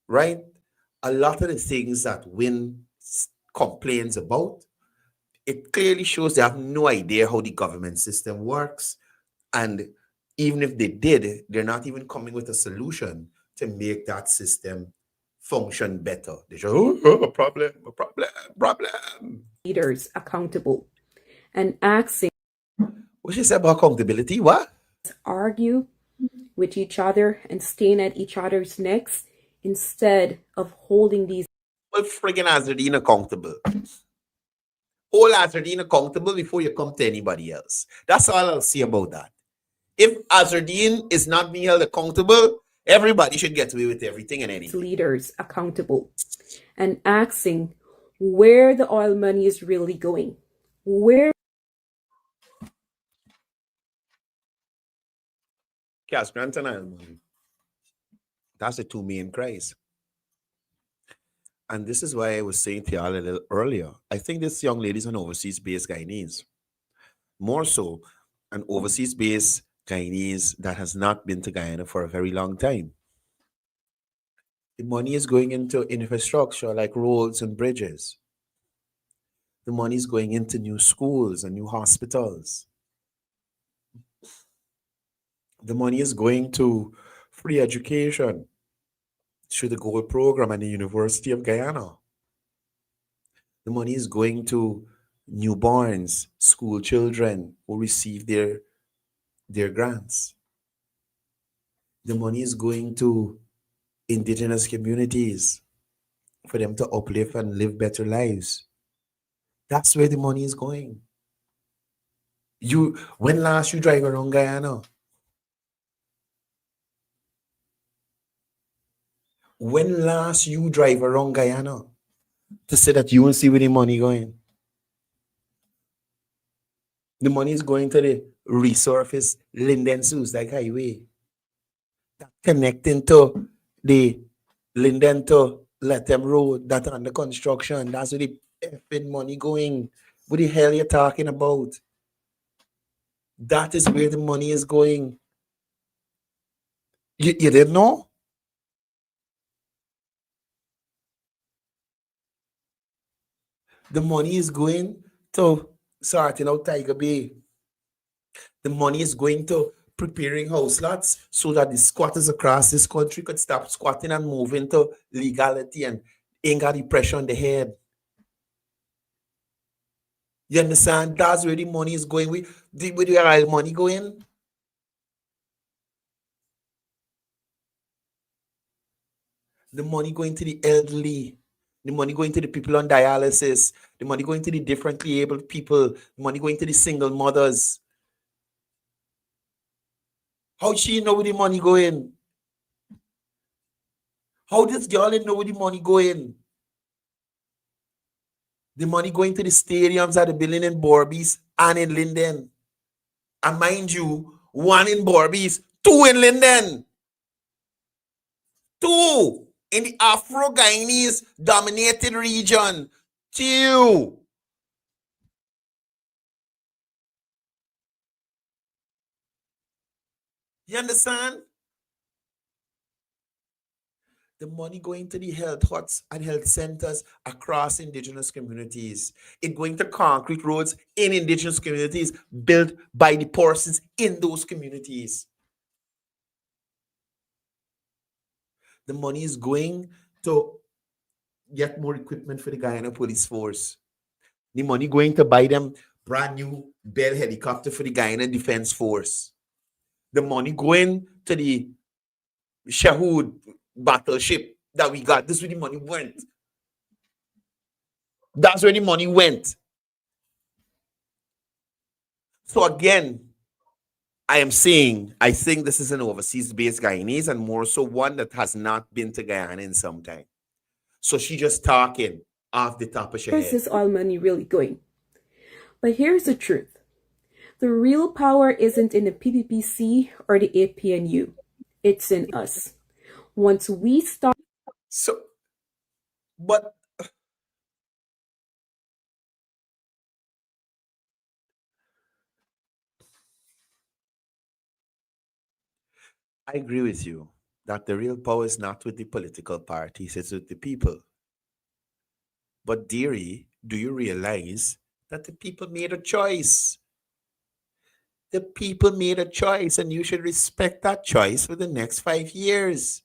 S5: right? A lot of the things that Win complains about, it clearly shows they have no idea how the government system works. And even if they did, they're not even coming with a solution to make that system function better. They just, a problem, a problem, problem.
S6: Leaders accountable and asking
S5: What she said about accountability? What?
S6: argue with each other and staying at each other's necks instead of holding these
S5: Well, friggin' Azardine accountable. Hold Azardine accountable before you come to anybody else. That's all I'll say about that. If Azardine is not being held accountable, everybody should get away with everything and anything.
S6: leaders accountable and asking where the oil money is really going. Where
S5: Cash grant and oil money. That's the two main cries. And this is why I was saying to y'all a little earlier. I think this young lady is an overseas-based Guyanese. More so, an overseas-based Guyanese that has not been to Guyana for a very long time. The money is going into infrastructure like roads and bridges. The money is going into new schools and new hospitals. The money is going to free education through the Gold Program and the University of Guyana. The money is going to newborns, school children who receive their grants. The money is going to indigenous communities for them to uplift and live better lives. That's where the money is going. When last you drive around Guyana? When last you drive around Guyana to say that you will see where the money going? The money is going to the resurface Linden Suicide Highway. That connecting to the Linden to Latham Road that under construction. That's where the effing money going. What the hell you talking about? That is where the money is going. You didn't know? The money is going to sorting out Tiger Bay. The money is going to preparing house lots so that the squatters across this country could stop squatting and move into legality and ain't got the pressure on the head. You understand? That's where the money is going. Where the money going? The money going to the elderly. The money going to the people on dialysis. The money going to the differently able people. The money going to the single mothers. How she know where the money going? How does girl know where the money going? The money going to the stadiums that are building in Borbies and in Linden. And mind you, one in Borbies, two in Linden. Two in the Afro-Guyanese dominated region. Two. You understand? The money going to the health huts and health centers across indigenous communities. It going to concrete roads in indigenous communities built by the persons in those communities. The money is going to get more equipment for the Guyana Police Force. The money going to buy them brand new Bell helicopter for the Guyana Defense Force. The money going to the Shahood battleship that we got. This is where the money went. That's where the money went. So again, I am saying, I think this is an overseas-based Guyanese and more so one that has not been to Guyana in some time. So she just talking off the top of her head.
S6: where's this oil money really going? But here's the truth. The real power isn't in the PPPC or the APNU. It's in us. Once we start
S5: So, but I agree with you that the real power is not with the political parties, it's with the people. But, dearie, do you realize that the people made a choice? The people made a choice, and you should respect that choice for the next 5 years.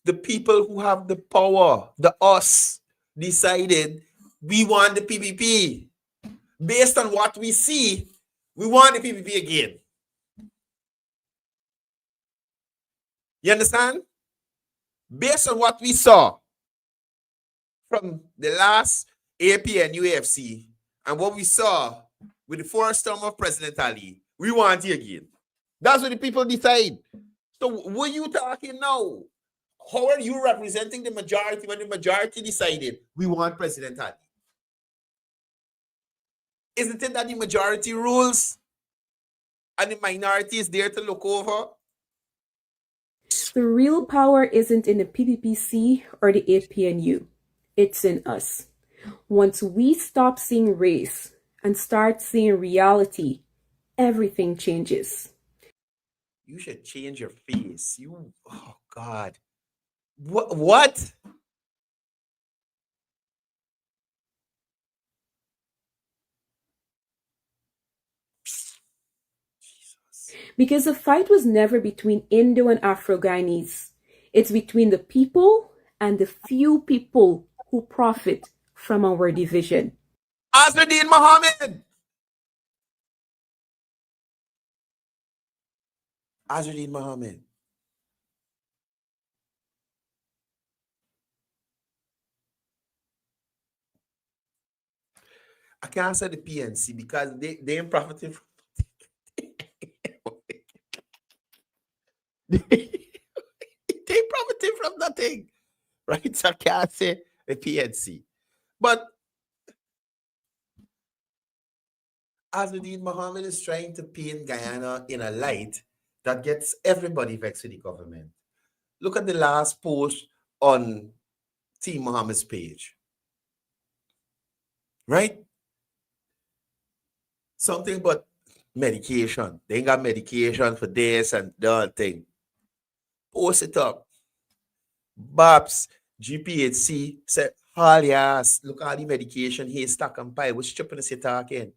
S5: The people who have the power, the us, decided we want the PPP. Based on what we see, we want the PPP again. You understand? Based on what we saw from the last APN UFC and what we saw with the first term of President Ali, we want it again. That's what the people decide. So what are you talking now? How are you representing the majority when the majority decided we want President Ali? Isn't it that the majority rules and the minority is there to look over?
S6: The real power isn't in the PPPC or the APNU. It's in us. Once we stop seeing race and start seeing reality, everything changes.
S5: You should change your face. Oh God. What?
S6: Because the fight was never between Indo and Afro Guyanese. It's between the people and the few people who profit from our division.
S5: Azadin Mohammed. Azadin Mohammed. I can't say the PNC because they ain't profiting from they profiting from nothing. Right? So I can't say the PNC. But Azadin Mohammed is trying to paint Guyana in a light that gets everybody vexed with the government. Look at the last post on T. Mohammed's page. Right? Something but medication. They ain't got medication for this and that thing. Post it up. BAPS, GPHC said, "Holy ass, look at the medication here, stack and pie. What's stripping us talking?"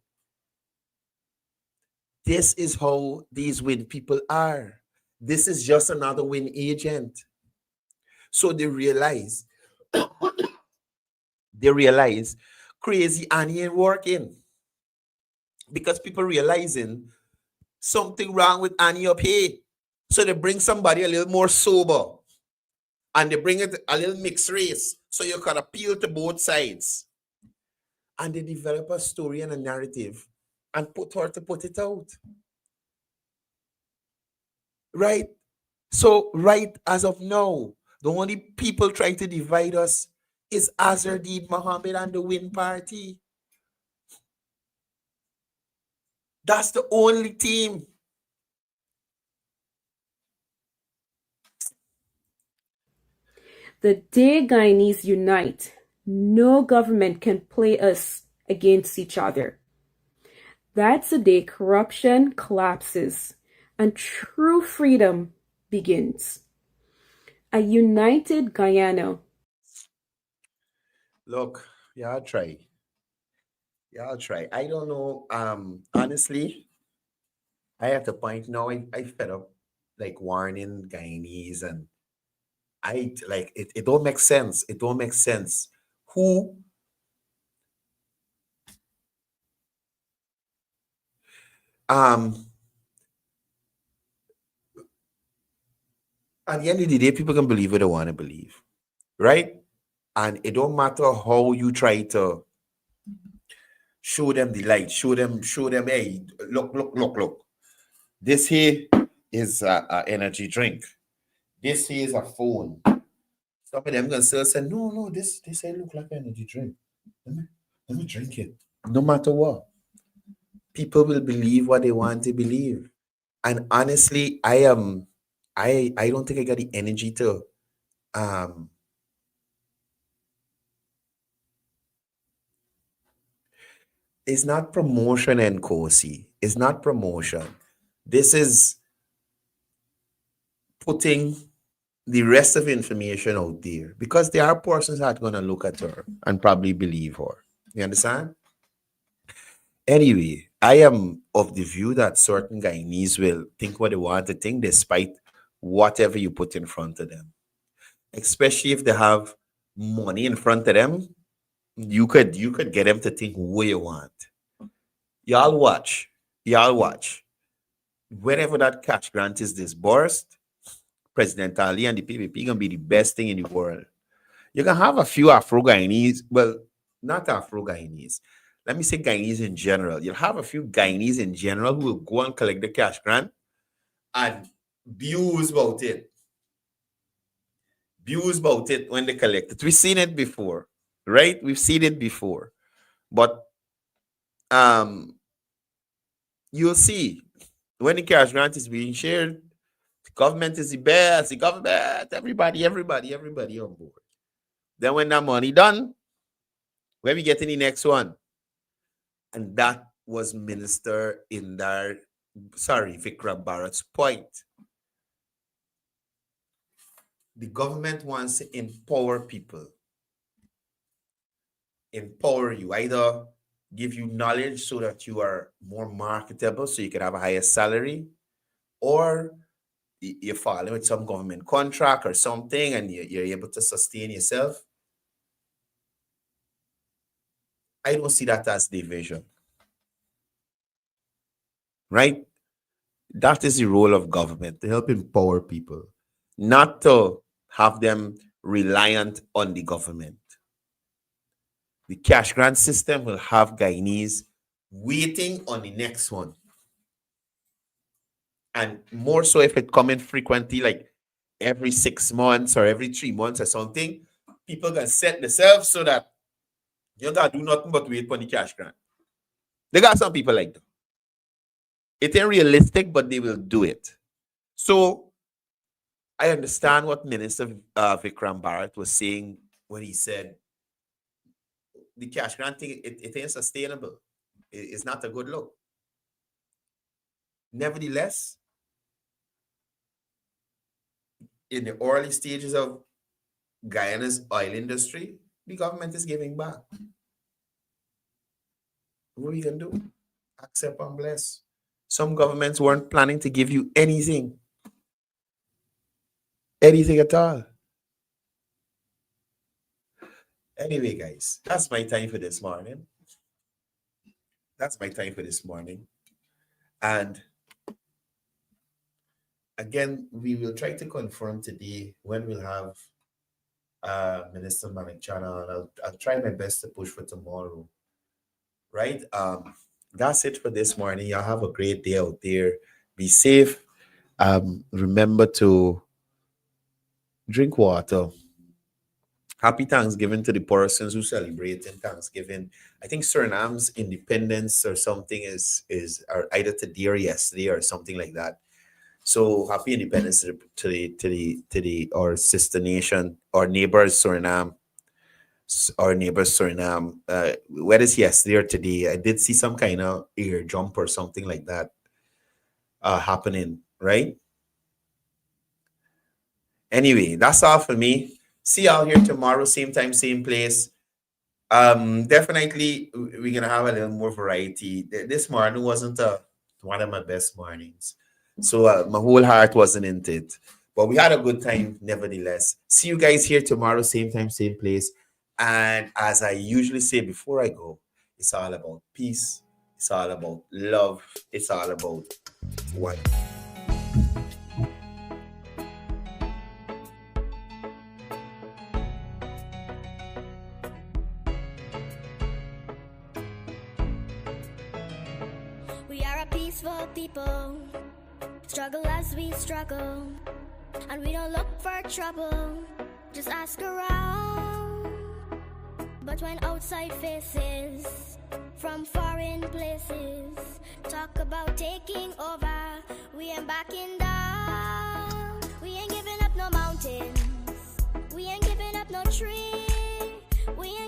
S5: This is how these win people are. This is just another win agent. So they realize crazy Annie ain't working. Because people realizing something wrong with Annie up here. So they bring somebody a little more sober. And they bring it a little mixed race. So you can appeal to both sides. And they develop a story and a narrative and put her to put it out. Right? So right as of now, the only people trying to divide us is Azardeen Mohammed and the Win Party. That's the only team.
S6: The day Guyanese unite, no government can play us against each other. That's the day corruption collapses and true freedom begins. A united Guyana.
S5: Look, y'all try. Y'all try. I don't know. Honestly, I have to point now. I fed up like warning Guyanese and I like it. It don't make sense. It don't make sense. Who at the end of the day, people can believe what they want to believe, right? And it don't matter how you try to show them the light, show them, hey, look. This here is a energy drink. This here is a phone. Some of them gonna still say, no, this here look like energy drink. Let me drink it. No matter what. People will believe what they want to believe. And honestly, I don't think I got the energy to it's not promotion and Kosi. It's not promotion. This is putting the rest of the information out there, because there are persons that are going to look at her and probably believe her. You understand? Anyway, I am of the view that certain Guyanese will think what they want to think despite whatever you put in front of them. Especially if they have money in front of them, you could get them to think what you want. Y'all watch. Whenever that cash grant is disbursed, President Ali and the PPP gonna be the best thing in the world. You can have a few Afro-Guyanese, well, not Afro-Guyanese. Let me say Guyanese in general. You'll have a few Guyanese in general who will go and collect the cash grant and abuse about it. Abuse about it when they collect it. We've seen it before, right? We've seen it before. But you'll see when the cash grant is being shared, the government is the best. The government, everybody on board. Then when that money done, where we get in the next one? And that was Minister Vikram Bharat's point. The government wants to empower people. Empower you. Either give you knowledge so that you are more marketable, so you can have a higher salary, or you're following with some government contract or something and you're able to sustain yourself. I don't see that as division. Right? That is the role of government, to help empower people, not to have them reliant on the government. The cash grant system will have Guyanese waiting on the next one. And more so if it comes in frequently, like every 6 months or every 3 months or something, people can set themselves so that you don't do nothing but wait for the cash grant. They got some people like that. It ain't realistic, but they will do it. So I understand what Minister Vikram Bharat was saying when he said the cash grant thing, it ain't sustainable. It's not a good look. Nevertheless, in the early stages of Guyana's oil industry, the government is giving back. What are you going to do? Accept and bless. Some governments weren't planning to give you anything. Anything at all. Anyway, guys, that's my time for this morning. And again, we will try to confirm today when we'll have Minister Manik Chana. I'll try my best to push for tomorrow. Right? That's it for this morning. Y'all have a great day out there. Be safe. Remember to drink water. Happy Thanksgiving to the persons who celebrate Thanksgiving. I think Suriname's independence or something is either today or yesterday or something like that. So happy independence to our sister nation, our neighbors Suriname. Whether it's yesterday or today, I did see some kind of air jump or something like that happening, right? Anyway, that's all for me. See y'all here tomorrow, same time, same place. Definitely, we're gonna have a little more variety. This morning wasn't one of my best mornings, so my whole heart wasn't into it. But we had a good time, nevertheless. See you guys here tomorrow, same time, same place. And as I usually say before I go, it's all about peace. It's all about love. It's all about one.
S7: We are a peaceful people, struggle as we struggle, and we don't look for trouble, just ask around. But when outside faces from foreign places talk about taking over, we ain't backing down. We ain't giving up no mountains, we ain't giving up no tree, we ain't